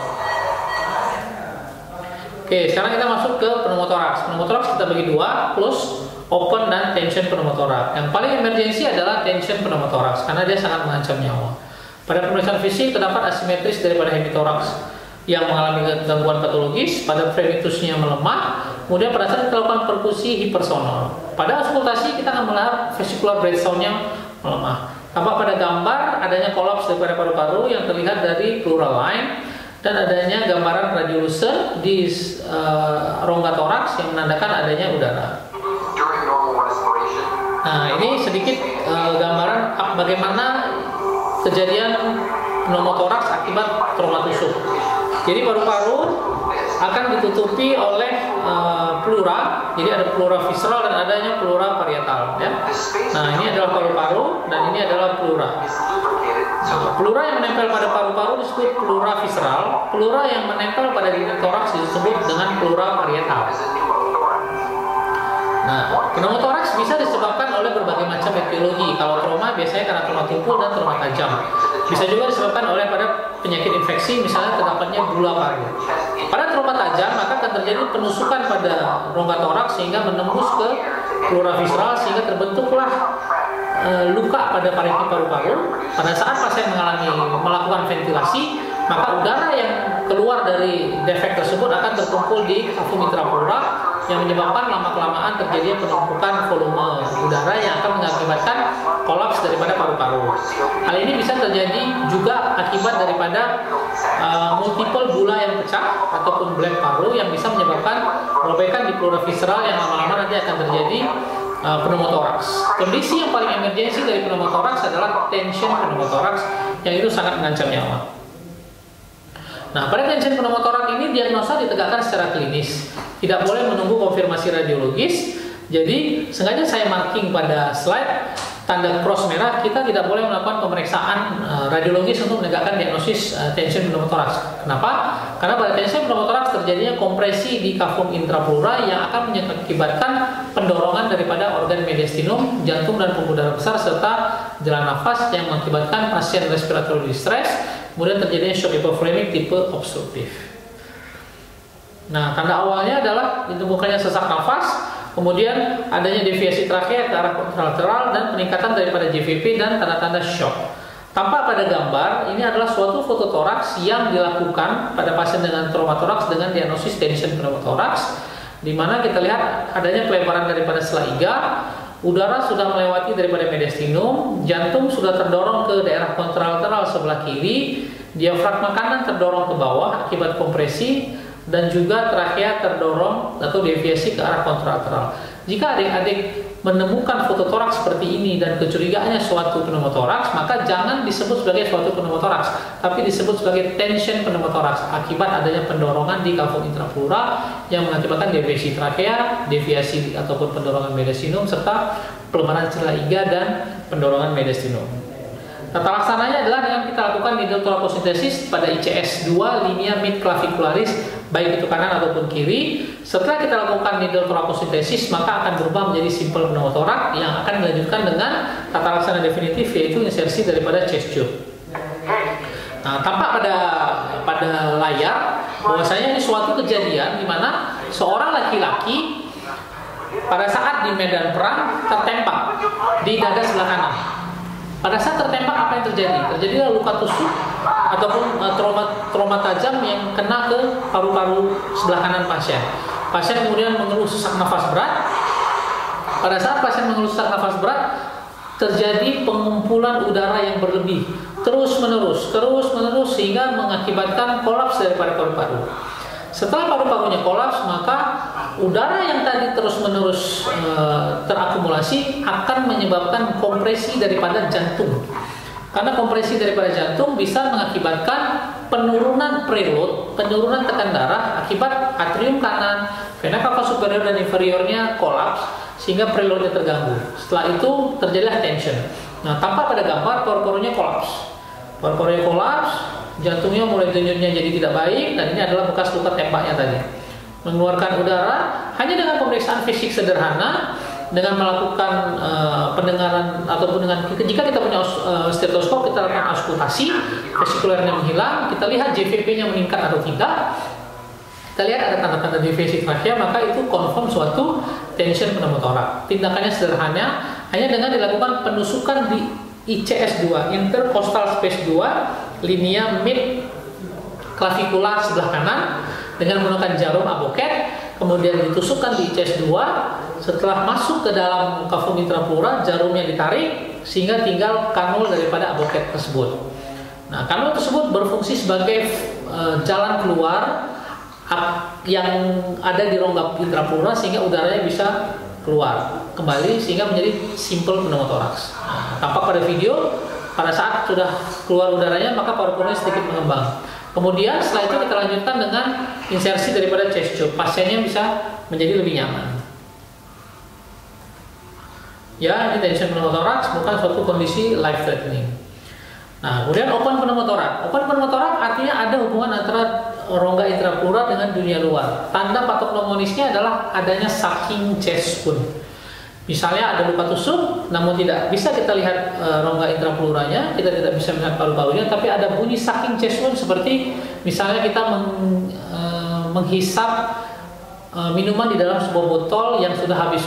A: Oke, sekarang kita masuk ke pneumotoraks. Pneumotoraks kita bagi dua, close, open, dan tension pneumotoraks. Yang paling emergensi adalah tension pneumotoraks karena dia sangat mengancam nyawa. Pada pemeriksaan fisik terdapat asimetris daripada hemitoraks yang mengalami gangguan patologis, pada fremitusnya melemah, kemudian pada saat kita lakukan perkusi hipersonal. Pada auskultasi kita akan melihat vesicular breathsound-nya melemah. Tampak pada gambar adanya kolaps daripada paru-paru yang terlihat dari pleural line, dan adanya gambaran radiolucent di rongga toraks yang menandakan adanya udara. Nah, ini sedikit gambaran bagaimana kejadian pneumotoraks akibat trauma tusuk. Jadi paru-paru akan ditutupi oleh pleura, jadi ada pleura visceral dan adanya pleura parietal. Ya. Nah, ini adalah paru-paru dan ini adalah pleura. Pleura yang menempel pada paru-paru disebut pleura visceral. Pleura yang menempel pada dinding toraks disebut dengan pleura parietal. Nah, pneumotoraks bisa disebabkan oleh berbagai macam etiologi. Kalau trauma biasanya karena trauma tumpul dan trauma tajam. Bisa juga disebabkan oleh pada penyakit infeksi, misalnya terdapatnya gula paru. Pada trauma tajam maka akan terjadi penusukan pada rongga toraks sehingga menembus ke pleura visceral sehingga terbentuklah luka pada pariti paru-paru. Pada saat pasien melakukan ventilasi, maka udara yang keluar dari defek tersebut akan terkumpul di kafum intrapleura yang menyebabkan lama-kelamaan terjadinya penumpukan volume udara yang akan mengakibatkan kolaps daripada paru-paru. Hal ini bisa terjadi juga akibat daripada multiple bula yang pecah ataupun black paru yang bisa menyebabkan robekan di pleura visceral yang lama-lama nanti akan terjadi pneumotoraks. Kondisi yang paling emergensi dari pneumotoraks adalah tension pneumotoraks yang itu sangat mengancam nyawa. Nah, pada tension pneumotoraks ini diagnosa ditegakkan secara klinis. Tidak boleh menunggu konfirmasi radiologis. Jadi, sengaja saya marking pada slide tanda cross merah, kita tidak boleh melakukan pemeriksaan radiologis untuk menegakkan diagnosis tension pneumotoraks. Kenapa? Karena pada tension pneumotoraks terjadinya kompresi di kafum intrapleura yang akan mengakibatkan pendorongan daripada organ mediastinum, jantung dan pembuluh darah besar serta jalan nafas yang mengakibatkan pasien respiratory distress, kemudian terjadinya shock hypovolemic tipe obstruktif. Nah, tanda awalnya adalah ditemukannya sesak nafas, kemudian adanya deviasi trakea ke arah kontralateral dan peningkatan daripada JVP dan tanda-tanda shock. Tampak pada gambar, ini adalah suatu foto toraks yang dilakukan pada pasien dengan trauma toraks dengan diagnosis tension pneumotoraks, di mana kita lihat adanya pelebaran daripada sela iga, udara sudah melewati daripada mediastinum, jantung sudah terdorong ke daerah kontralateral sebelah kiri, diafragma kanan terdorong ke bawah akibat kompresi, dan juga trakea terdorong atau deviasi ke arah kontralateral. Jika adik-adik menemukan foto toraks seperti ini dan kecurigaannya suatu pneumotoraks, maka jangan disebut sebagai suatu pneumotoraks, tapi disebut sebagai tension pneumotoraks akibat adanya pendorongan di kafum intrapleura yang mengakibatkan deviasi trakea, deviasi ataupun pendorongan mediastinum serta pelemaran sela iga dan pendorongan mediastinum. Tata laksananya adalah dengan kita lakukan needle thoracocentesis pada ICS 2 linea mid clavicularis, baik itu kanan ataupun kiri. Setelah kita lakukan needle thoracocentesis, maka akan berubah menjadi simple pneumotoraks yang akan dilanjutkan dengan tata laksana definitif, yaitu insersi daripada chest tube. Nah, tampak pada layar bahwasanya ini suatu kejadian di mana seorang laki-laki pada saat di medan perang tertembak di dada sebelah kanan. Pada saat tertembak apa yang terjadi? Terjadilah luka tusuk ataupun trauma tajam yang kena ke paru-paru sebelah kanan pasien. Pasien kemudian mengeluh sesak nafas berat. Pada saat pasien mengeluh sesak nafas berat, terjadi pengumpulan udara yang berlebih, terus menerus sehingga mengakibatkan kolaps daripada paru-paru. Setelah paru-parunya kolaps, maka udara yang tadi terus menerus terakumulasi akan menyebabkan kompresi daripada jantung. Karena kompresi daripada jantung bisa mengakibatkan penurunan preload, penurunan tekan darah akibat atrium kanan, vena cava superior dan inferiornya kolaps sehingga preloadnya terganggu. Setelah itu terjadilah tension. Nah, tampak pada gambar paru-parunya kolaps. Paru-parunya kolaps, jantungnya mulai denyutnya jadi tidak baik, dan ini adalah bekas luka tembaknya tadi. Mengeluarkan udara hanya dengan pemeriksaan fisik sederhana, dengan melakukan pendengaran ataupun dengan jika kita punya stetoskop, kita lakukan auskultasi, vesikulernya menghilang, kita lihat JVP-nya meningkat atau tidak, kita lihat ada tanda-tanda defisi trachea, maka itu confirm suatu tension pneumotoraks. Tindakannya sederhana, hanya dengan dilakukan penusukan di ICS 2, intercostal space 2, linea mid clavicula sebelah kanan dengan menggunakan jarum aboket, kemudian ditusukkan di ICS 2. Setelah masuk ke dalam cavum intrapleura, jarumnya ditarik sehingga tinggal kanul daripada aboket tersebut. Nah, kanul tersebut berfungsi sebagai jalan keluar yang ada di rongga intrapleura sehingga udaranya bisa keluar kembali sehingga menjadi simple pneumotoraks. Nah, tampak pada video, pada saat sudah keluar udaranya maka paru-parunya sedikit mengembang. Kemudian setelah itu kita lanjutkan dengan insersi daripada chest tube. Pasiennya bisa menjadi lebih nyaman. Ya, ini tension pneumotoraks bukan suatu kondisi life threatening. Nah, kemudian open pneumotoraks. Open pneumotoraks artinya ada hubungan antara rongga intrapleura dengan dunia luar. Tanda patognomonisnya adalah adanya sucking chest wound. Misalnya ada luka tusuk, namun tidak bisa kita lihat rongga intrapleuranya, kita tidak bisa melihat paru-parunya, tapi ada bunyi sucking chest wound seperti misalnya kita menghisap minuman di dalam sebuah botol yang sudah habis.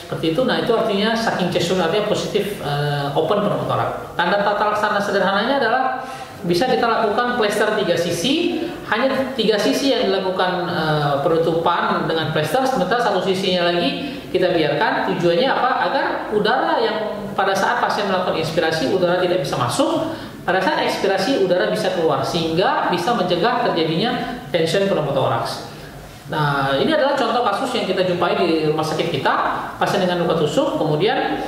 A: Seperti itu. Nah, itu artinya sucking chest wound, artinya positif open pneumotoraks. Tanda tata laksana sederhananya adalah bisa kita lakukan plester 3 sisi, hanya 3 sisi yang dilakukan penutupan dengan plester, sementara satu sisinya lagi kita biarkan. Tujuannya apa? Agar udara yang pada saat pasien melakukan inspirasi udara tidak bisa masuk, pada saat ekspirasi udara bisa keluar sehingga bisa mencegah terjadinya tension pneumotoraks. Nah, ini adalah contoh kasus yang kita jumpai di rumah sakit kita, pasien dengan luka tusuk, kemudian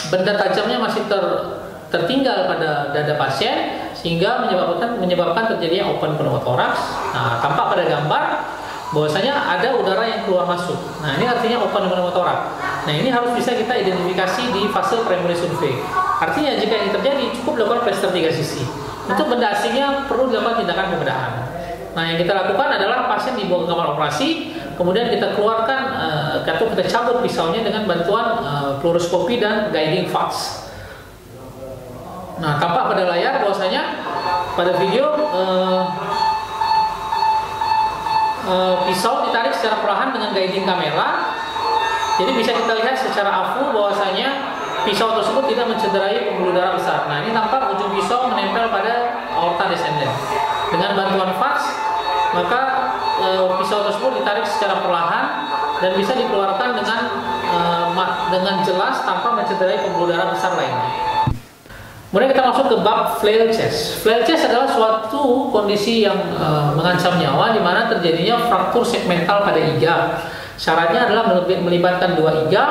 A: benda tajamnya masih tertinggal pada dada pasien sehingga menyebabkan terjadinya open pneumotoraks. Nah, tampak pada gambar bahwasanya ada udara yang keluar masuk. Nah, ini artinya open pneumotoraks. Nah, ini harus bisa kita identifikasi di fase primary survey. Artinya jika ini terjadi cukup dilakukan plester 3 sisi. Untuk benda asingnya perlu dilakukan tindakan pembedahan. Nah, yang kita lakukan adalah pasien dibawa ke kamar operasi, kemudian kita keluarkan atau kita cabut pisaunya dengan bantuan fluoroskopi dan guiding VATS. Nah, tampak pada layar bahwasanya pada video pisau ditarik secara perlahan dengan guiding kamera. Jadi bisa kita lihat secara afu bahwasanya pisau tersebut tidak mencederai pembuluh darah besar. Nah, ini tampak ujung pisau menempel pada aorta descendens. Dengan bantuan VATS, maka pisau tersebut ditarik secara perlahan dan bisa dikeluarkan dengan jelas tanpa mencederai pembuluh darah besar lainnya. Kemudian kita masuk ke bab flail chest. Flail chest adalah suatu kondisi yang mengancam nyawa di mana terjadinya fraktur segmental pada iga. Syaratnya adalah melibatkan 2 iga,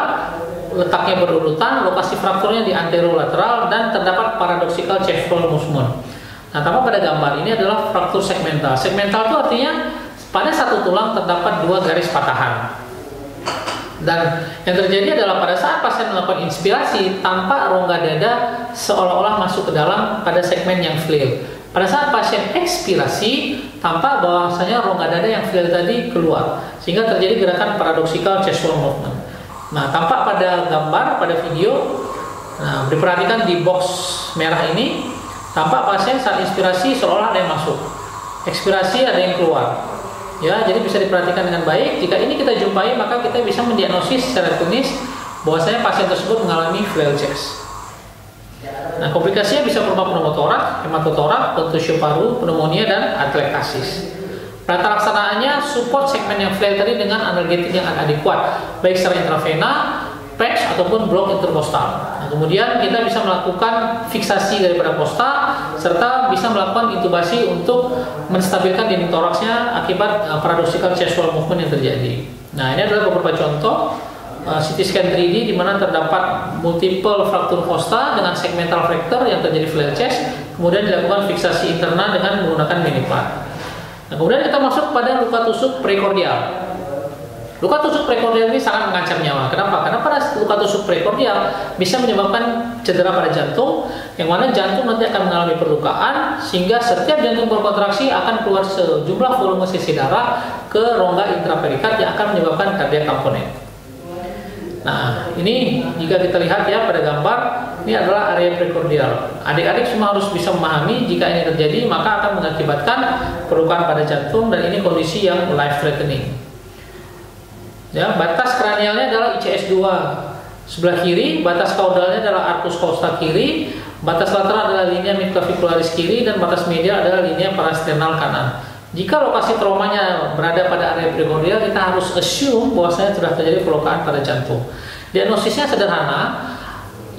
A: letaknya berurutan, lokasi frakturnya di anterolateral dan terdapat paradoxical chevron movement. Nah, tampak pada gambar ini adalah fraktur segmental. Segmental itu artinya pada satu tulang terdapat 2 garis patahan. Dan yang terjadi adalah pada saat pasien melakukan inspirasi, tampak rongga dada seolah-olah masuk ke dalam pada segmen yang flail. Pada saat pasien ekspirasi, tampak bahwasanya rongga dada yang flail tadi keluar, sehingga terjadi gerakan paradoxical chevron movement. Nah, tampak pada gambar, pada video. Nah, diperhatikan di box merah ini, tampak pasien saat inspirasi seolah ada yang masuk, ekspirasi ada yang keluar. Ya, jadi bisa diperhatikan dengan baik. Jika ini kita jumpai, maka kita bisa mendiagnosis secara klinis bahwasanya pasien tersebut mengalami flail chest. Nah, komplikasinya bisa berupa pneumotoraks, hematotoraks, contusio paru, pneumonia, dan atelektasis. Tata laksanaannya support segmen yang flail tadi dengan analgetik yang adekuat, baik secara intravena, patch ataupun blok intercostal. Nah, kemudian kita bisa melakukan fiksasi daripada kosta serta bisa melakukan intubasi untuk menstabilkan dinding toraksnya akibat paradoxical chest wall movement yang terjadi. Nah, ini adalah beberapa contoh CT scan 3D di mana terdapat multiple fraktur kosta dengan segmental fracture yang terjadi flare chest, kemudian dilakukan fiksasi internal dengan menggunakan miniplat. Nah, kemudian kita masuk pada luka tusuk prekordial. Luka tusuk prekordial ini sangat mengancam nyawa. Kenapa? Karena pada luka tusuk prekordial bisa menyebabkan cedera pada jantung, yang mana jantung nanti akan mengalami perlukaan sehingga setiap jantung berkontraksi akan keluar sejumlah volume sisi darah ke rongga intraperikard yang akan menyebabkan cardiac component. Nah, ini jika kita lihat ya pada gambar, ini adalah area prekordial. Adik-adik semua harus bisa memahami jika ini terjadi maka akan mengakibatkan perlukaan pada jantung dan ini kondisi yang life threatening. Ya, batas kranialnya adalah ICS 2 sebelah kiri, batas kaudalnya adalah arcus costa kiri, batas lateral adalah linea midclavicularis kiri, dan batas medial adalah linea parasternal kanan. Jika lokasi traumanya berada pada area prekordial, kita harus assume bahwasanya sudah terjadi perlukaan pada jantung. Diagnosisnya sederhana,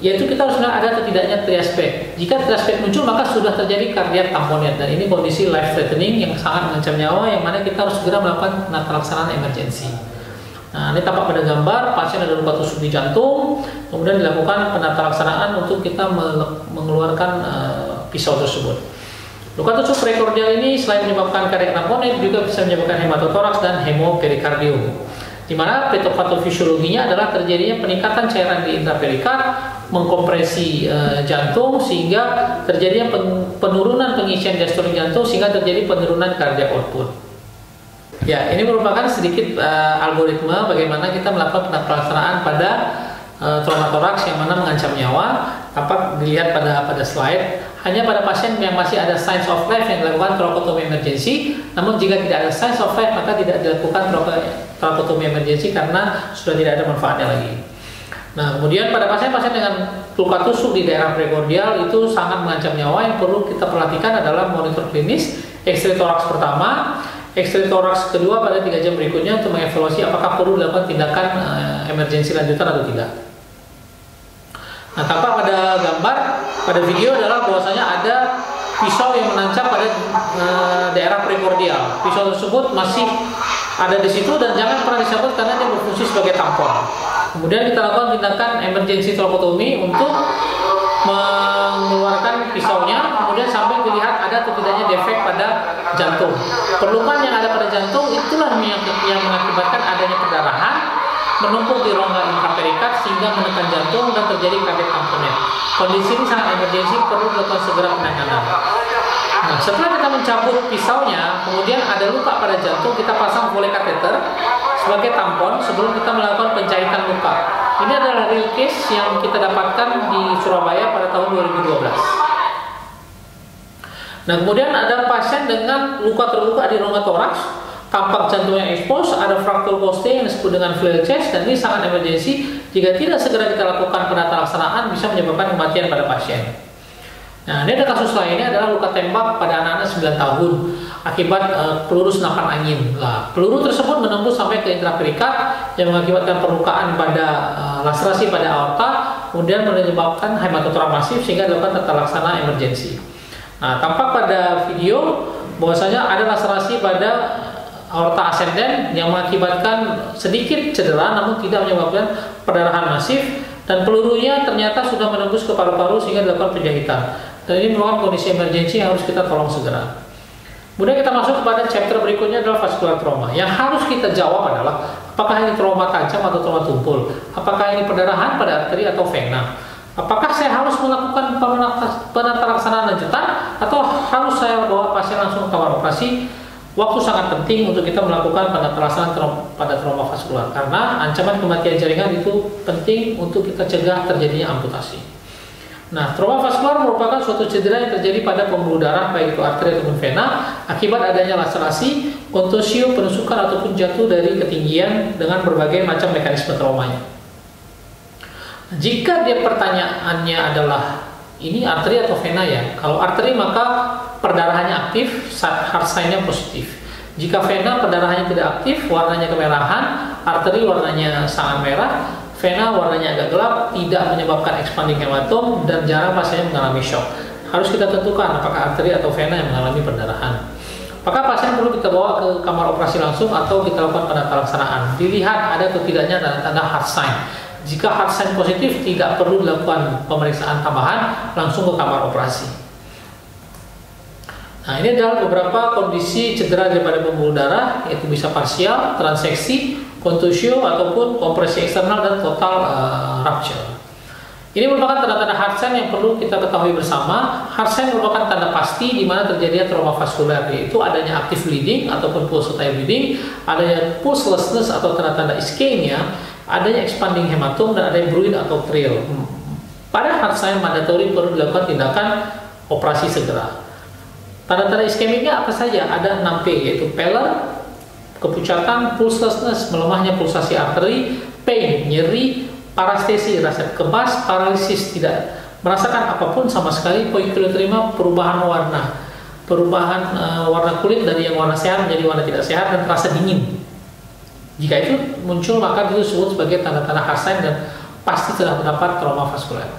A: yaitu kita harus melihat ada atau tidaknya triaspek. Jika triaspek muncul, maka sudah terjadi cardiac tamponade, dan ini kondisi life threatening yang sangat mengancam nyawa, yang mana kita harus segera melakukan penata-laksanaan emergensi. Nah, ini tampak pada gambar, pasien ada luka tusuk di jantung, kemudian dilakukan penata-laksanaan untuk kita mengeluarkan pisau tersebut. Luka tusuk prekordial ini selain menyebabkan cardiac tamponade juga bisa menyebabkan hematotoraks dan hemoperikardium, di mana patofisiologinya adalah terjadinya peningkatan cairan di intraperikard, mengkompresi jantung sehingga terjadinya penurunan pengisian diastolik jantung sehingga terjadi penurunan cardiac output. Ya, ini merupakan sedikit algoritma bagaimana kita melakukan pelaksanaan pada trauma toraks yang mana mengancam nyawa. Dapat dilihat pada slide, hanya pada pasien yang masih ada signs of life yang dilakukan thoracotomy emergency. Namun jika tidak ada signs of life maka tidak dilakukan thoracotomy emergency karena sudah tidak ada manfaatnya lagi. Nah, kemudian pada pasien-pasien dengan luka tusuk di daerah prekordial itu sangat mengancam nyawa. Yang perlu kita perhatikan adalah monitor klinis, X-ray toraks pertama, X-ray toraks kedua pada 3 jam berikutnya untuk mengevaluasi apakah perlu dilakukan tindakan emergensi lanjutan atau tidak. Nah, tampak pada gambar, pada video adalah bahwasanya ada pisau yang menancap pada daerah prekordial. Pisau tersebut masih ada di situ dan jangan pernah dicabut karena dia berfungsi sebagai tampon. Kemudian kita lakukan tindakan emergency thoracotomy untuk mengeluarkan pisaunya, kemudian sampai dilihat ada atau tidaknya defek pada jantung. Perlukaan yang ada pada jantung itulah yang mengakibatkan adanya perdarahan menumpuk di rongga intraperikard sehingga menekan jantung dan terjadi cardiac tamponade. Kondisi ini sangat emergensi, perlu dilakukan segera penanganan. Nah, setelah kita mencabut pisaunya, kemudian ada luka pada jantung, kita pasang volley kateter sebagai tampon sebelum kita melakukan penjahitan luka. Ini adalah real case yang kita dapatkan di Surabaya pada tahun 2012. Nah, kemudian ada pasien dengan luka terluka di rongga toraks, tampak jantungnya ekspos, ada fraktur costae yang disebut dengan flare chest, dan ini sangat emergensi. Jika tidak segera kita lakukan penata-laksanaan bisa menyebabkan kematian pada pasien. Nah, ini ada kasus lainnya adalah luka tembak pada anak-anak 9 tahun akibat peluru senapan angin. Nah, peluru tersebut menembus sampai ke intraperikard yang mengakibatkan perlukaan pada laserasi pada aorta, kemudian menyebabkan hematotorak masif sehingga dilakukan tata laksana emergensi. Nah, tampak pada video bahwasanya ada laserasi pada aorta ascendens yang mengakibatkan sedikit cedera namun tidak menyebabkan perdarahan masif, dan pelurunya ternyata sudah menembus ke paru-paru sehingga dilakukan penjahitan. Dan ini merupakan kondisi emergensi yang harus kita tolong segera. Kemudian kita masuk kepada chapter berikutnya adalah vascular trauma. Yang harus kita jawab adalah apakah ini trauma tajam atau trauma tumpul? Apakah ini perdarahan pada arteri atau vena? Apakah saya harus melakukan penata-laksanaan lanjutan atau harus saya bawa pasien langsung ke kamar operasi? Waktu sangat penting untuk kita melakukan penata-laksanaan pada trauma vaskular karena ancaman kematian jaringan itu penting untuk kita cegah terjadinya amputasi. Nah, trauma vaskular merupakan suatu cedera yang terjadi pada pembuluh darah baik itu arteri ataupun vena akibat adanya laserasi, kontusio, penusukan ataupun jatuh dari ketinggian dengan berbagai macam mekanisme traumanya. Jika dia pertanyaannya adalah ini arteri atau vena ya? Kalau arteri maka perdarahannya aktif, heart sign-nya positif. Jika vena perdarahannya tidak aktif, warnanya kemerahan, arteri warnanya sangat merah, vena warnanya agak gelap, tidak menyebabkan expanding hematom, dan jarang pasiennya mengalami shock. Harus kita tentukan apakah arteri atau vena yang mengalami perdarahan. Maka pasien perlu kita bawa ke kamar operasi langsung atau kita lakukan penata laksanaan. Dilihat ada atau tidaknya tanda heart sign. Jika heart sign positif, tidak perlu dilakukan pemeriksaan tambahan, langsung ke kamar operasi. Nah, ini adalah beberapa kondisi cedera daripada pembuluh darah, yaitu bisa parsial, transeksi, contusio, ataupun kompresi eksternal dan total rupture. Ini merupakan tanda-tanda heart sign yang perlu kita ketahui bersama. Heart sign merupakan tanda pasti di mana terjadinya trauma vaskular, yaitu adanya active bleeding ataupun pulsatile bleeding, adanya pulselessness atau tanda-tanda ischemia, adanya expanding hematom, dan adanya bruit atau trill. Pada heart sign mandatory perlu dilakukan tindakan operasi segera. Tanda-tanda iskemiknya apa saja? Ada 6P, yaitu pallor, kepucatan, pulselessness, melemahnya pulsasi arteri, pain, nyeri, parestesi, rasa kebas, paralisis, tidak merasakan apapun sama sekali, poikilotrima, perubahan warna kulit dari yang warna sehat menjadi warna tidak sehat, dan terasa dingin. Jika itu muncul, maka itu disebut sebagai tanda-tanda heart sign dan pasti telah terdapat trauma vaskular.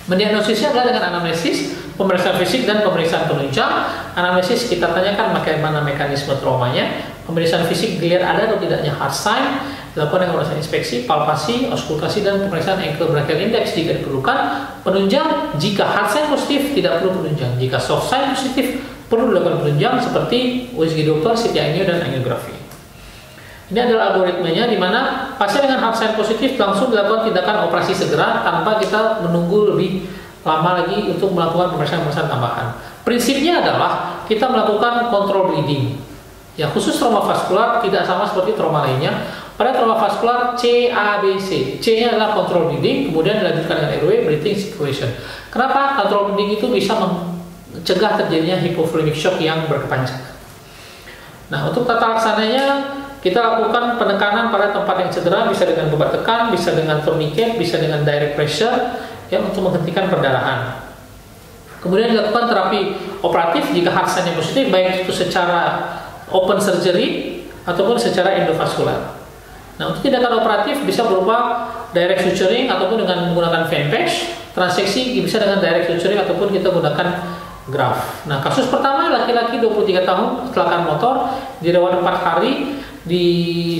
A: Mendiagnosisnya adalah dengan anamnesis, pemeriksaan fisik, dan pemeriksaan penunjang. Anamnesis kita tanyakan bagaimana mekanisme traumanya. Pemeriksaan fisik dilihat ada atau tidaknya heart sign, dilakukan dengan pemeriksaan inspeksi, palpasi, auskultasi, dan pemeriksaan ankle brachial index jika diperlukan. Penunjang, jika heart sign positif tidak perlu penunjang. Jika soft sign positif perlu dilakukan penunjang seperti USG Doppler, CT angio, dan angiografi. Ini adalah algoritmenya di mana pasien dengan heart sign positif langsung dilakukan tindakan operasi segera tanpa kita menunggu lebih lama lagi untuk melakukan pemeriksaan tambahan. Prinsipnya adalah kita melakukan control bleeding. Ya, khusus trauma vaskular tidak sama seperti trauma lainnya. Pada trauma vaskular C, A, B, C. C-nya adalah control bleeding, kemudian dilanjutkan dengan airway breathing circulation. Kenapa? Control bleeding itu bisa mencegah terjadinya hypovolemic shock yang berkepanjangan. Nah, untuk tata laksananya kita lakukan penekanan pada tempat yang cedera, bisa dengan obat tekan, bisa dengan tourniquet, bisa dengan direct pressure, ya, untuk menghentikan perdarahan. Kemudian dilakukan terapi operatif jika heart sign yang positif, baik itu secara open surgery ataupun secara endovaskular. Nah, untuk tindakan operatif bisa berupa direct suturing ataupun dengan menggunakan vein patch, transeksi bisa dengan direct suturing ataupun kita gunakan graft. Nah, kasus pertama laki-laki 23 tahun kecelakaan motor, dirawat 4 hari.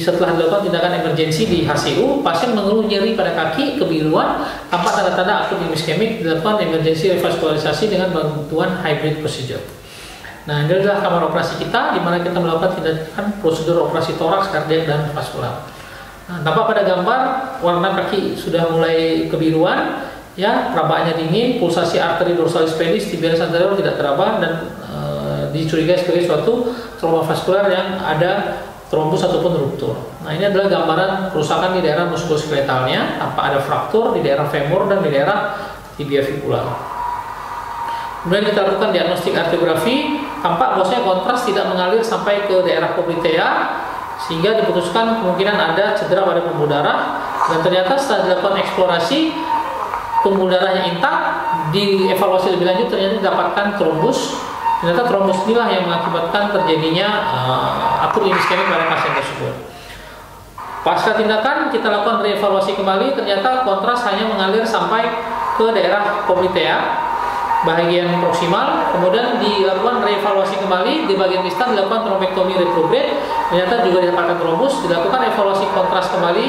A: Setelah dilakukan tindakan emergensi di HCU, pasien mengeluh nyeri pada kaki, kebiruan tanpa tanda-tanda akut ischemik, dilakukan emergensi revaskularisasi dengan bantuan hybrid procedure. Nah, ini adalah kamar operasi kita di mana kita melakukan tindakan prosedur operasi toraks, kardiak, dan vaskular. Nah, tampak pada gambar warna kaki sudah mulai kebiruan, ya, perabanya dingin, pulsasi arteri dorsalis pedis tibialis anterior tidak teraba, dan dicurigai sebagai suatu trauma vaskular yang ada trombus ataupun ruptur. Nah, ini adalah gambaran kerusakan di daerah muskuloskeletalnya, tanpa ada fraktur di daerah femur dan di daerah tibia fibula. Kemudian kita lakukan diagnostik arteriografi, tampak bahwasanya kontras tidak mengalir sampai ke daerah poplitea, sehingga diputuskan kemungkinan ada cedera pada pembuluh darah. Dan ternyata setelah dilakukan eksplorasi, pembuluh darahnya intak, dievaluasi lebih lanjut ternyata didapatkan trombus. Ternyata trombus inilah yang mengakibatkan terjadinya akut ischemik pada pasien tersebut. Pasca tindakan kita lakukan reevaluasi kembali, ternyata kontras hanya mengalir sampai ke daerah poplitea bagian proksimal. Kemudian dilakukan reevaluasi kembali di bagian distal, dilakukan trombektomi retrograde, ternyata juga didapatkan trombus. Dilakukan evaluasi kontras kembali,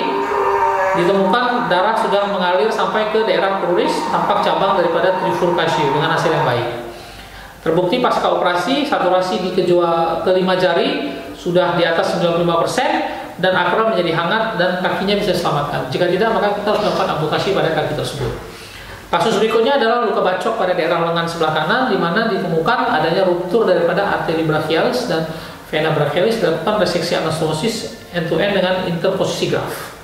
A: ditemukan darah sudah mengalir sampai ke daerah kruris, tampak cabang daripada trifurcatio dengan hasil yang baik. Terbukti pasca operasi saturasi di kelima jari sudah di atas 95% dan akral menjadi hangat dan kakinya bisa diselamatkan. Jika tidak, maka kita harus melakukan amputasi pada kaki tersebut. Kasus berikutnya adalah luka bacok pada daerah lengan sebelah kanan, di mana ditemukan adanya ruptur daripada arteri brachialis dan vena brachialis, dilakukan reseksi anastomosis end-to-end dengan interposisi graft.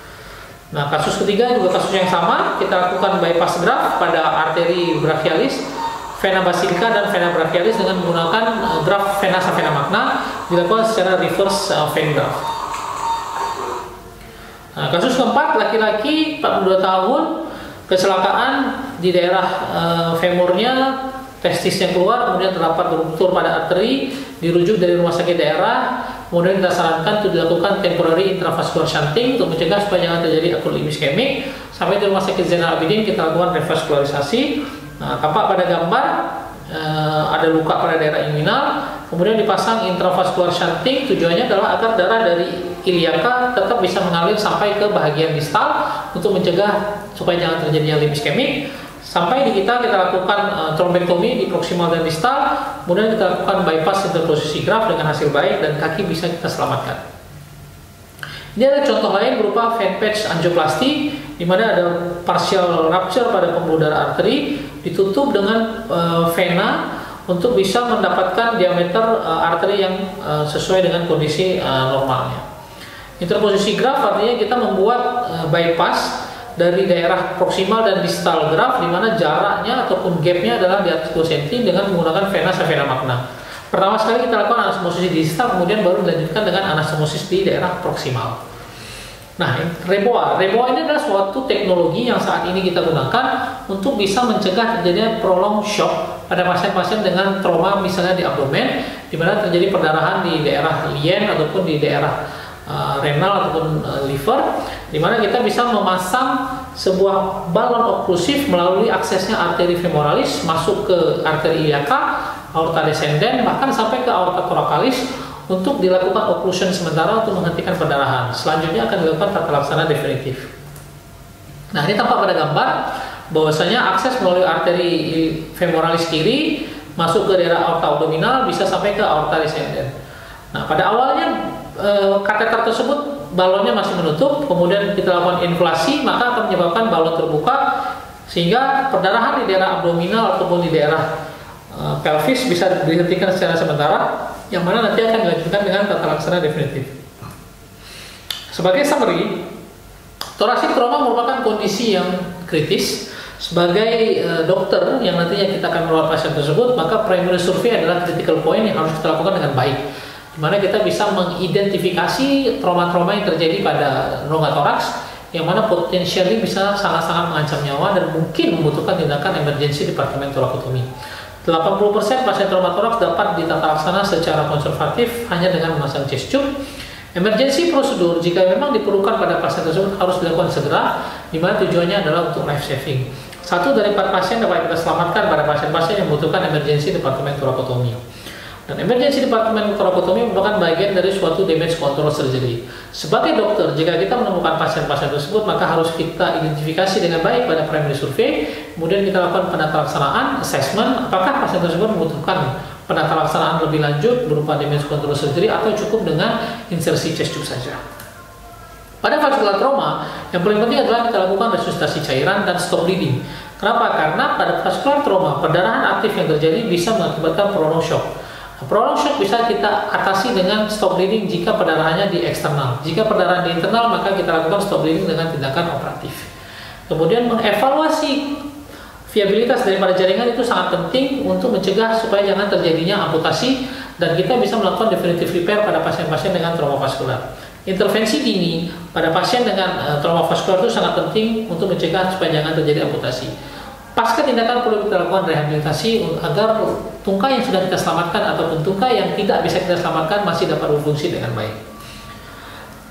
A: Nah, kasus ketiga juga kasus yang sama, kita lakukan bypass graft pada arteri brachialis, vena basilica, dan vena brachialis dengan menggunakan graft vena vena magna, dilakukan secara reverse vein graft. Nah, kasus keempat, laki-laki 42 tahun, kecelakaan di daerah femurnya, testisnya keluar, kemudian terdapat ruptur pada arteri, dirujuk dari rumah sakit daerah, Kemudian kita sarankan untuk dilakukan temporary intravascular shunting untuk mencegah supaya jangan terjadi akut ischemic. Sampai di Rumah Sakit Zainal Abidin kita lakukan revaskularisasi. Nah, tampak pada gambar ada luka pada daerah inguinal, kemudian dipasang intravascular shunting. Tujuannya adalah agar darah dari iliaka tetap bisa mengalir sampai ke bagian distal untuk mencegah supaya jangan terjadinya limb ischemic. Sampai di kita lakukan trombektomi di proksimal dan distal, kemudian kita lakukan bypass interposisi graft dengan hasil baik dan kaki bisa kita selamatkan. Ini ada contoh lain berupa vein patch angioplasty, di mana ada partial rupture pada pembuluh darah arteri ditutup dengan vena untuk bisa mendapatkan diameter arteri yang sesuai dengan kondisi normalnya. Interposisi graft artinya kita membuat bypass dari daerah proksimal dan distal graft, di mana jaraknya ataupun gapnya adalah di atas 2 cm dengan menggunakan vena savena magna. Pertama sekali kita lakukan anastomosis di distal, kemudian baru dilanjutkan dengan anastomosis di daerah proksimal. Nah, Reboa ini adalah suatu teknologi yang saat ini kita gunakan untuk bisa mencegah terjadinya prolonged shock pada pasien-pasien dengan trauma misalnya di abdomen, di mana terjadi perdarahan di daerah lien ataupun di daerah renal ataupun liver, di mana kita bisa memasang sebuah balon oklusif melalui aksesnya arteri femoralis masuk ke arteri iliaka, aorta descendens, bahkan sampai ke aorta thoracalis untuk dilakukan occlusion sementara untuk menghentikan perdarahan. Selanjutnya akan dilakukan tata laksana definitif. Nah, ini tampak pada gambar bahwasanya akses melalui arteri femoralis kiri masuk ke daerah aorta abdominal bisa sampai ke aorta descendens. Nah, pada awalnya kateter tersebut balonnya masih menutup, kemudian kita lakukan inflasi, maka akan menyebabkan balon terbuka sehingga perdarahan di daerah abdominal ataupun di daerah pelvis bisa dihentikan secara sementara, yang mana nanti akan dilanjutkan dengan tata laksana definitif. Sebagai summary, thoracic trauma merupakan kondisi yang kritis. Sebagai dokter yang nantinya kita akan merawat pasien tersebut, maka primary survey adalah critical point yang harus kita lakukan dengan baik, dimana kita bisa mengidentifikasi trauma-trauma yang terjadi pada rongga toraks, yang mana potensialnya bisa sangat-sangat mengancam nyawa dan mungkin membutuhkan tindakan emergensi departemen torakotomi. 80% pasien trauma toraks dapat ditata laksana secara konservatif hanya dengan memasang chest tube. Emergency prosedur jika memang diperlukan pada pasien tersebut harus dilakukan segera, di mana tujuannya adalah untuk life saving. 1 dari 4 pasien dapat kita selamatkan pada pasien-pasien yang membutuhkan emergency departemen torakotomi. Dan emergency departemen torakotomi merupakan bagian dari suatu damage control surgery. Sebagai dokter, jika kita menemukan pasien-pasien tersebut, maka harus kita identifikasi dengan baik pada primary survey, kemudian kita lakukan penata laksanaan, assessment, apakah pasien tersebut membutuhkan penata laksanaan lebih lanjut berupa damage control surgery atau cukup dengan insersi chest tube saja. Pada vascular trauma, yang paling penting adalah kita lakukan resusitasi cairan dan stop bleeding. Kenapa? Karena pada vascular trauma, perdarahan aktif yang terjadi bisa mengakibatkan prolonged shock. Prolonged shock bisa kita atasi dengan stop bleeding jika perdarahannya di eksternal. Jika perdarahan di internal, maka kita lakukan stop bleeding dengan tindakan operatif. Kemudian mengevaluasi viabilitas daripada jaringan itu sangat penting untuk mencegah supaya jangan terjadinya amputasi, dan kita bisa melakukan definitive repair pada pasien-pasien dengan trauma vaskular. Intervensi dini pada pasien dengan trauma vaskular itu sangat penting untuk mencegah supaya jangan terjadi amputasi. Pasca tindakan perlu kita lakukan rehabilitasi agar tungkai yang sudah kita selamatkan ataupun tungkai yang tidak bisa kita selamatkan masih dapat berfungsi dengan baik.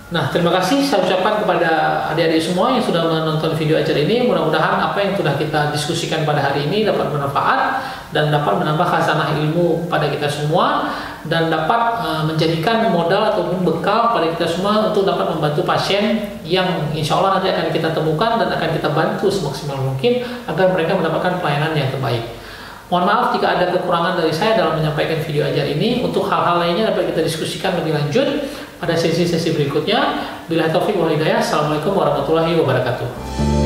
A: Nah, terima kasih saya ucapkan kepada adik-adik semua yang sudah menonton video acara ini. Mudah-mudahan apa yang sudah kita diskusikan pada hari ini dapat bermanfaat dan dapat menambah khazanah ilmu pada kita semua, dan dapat menjadikan modal ataupun bekal pada kita semua untuk dapat membantu pasien yang insya Allah nanti akan kita temukan dan akan kita bantu semaksimal mungkin agar mereka mendapatkan pelayanan yang terbaik. Mohon maaf jika ada kekurangan dari saya dalam menyampaikan video ajar ini. Untuk hal-hal lainnya dapat kita diskusikan lebih lanjut pada sesi-sesi berikutnya. Billahi taufiq wal hidayah. Assalamualaikum warahmatullahi wabarakatuh.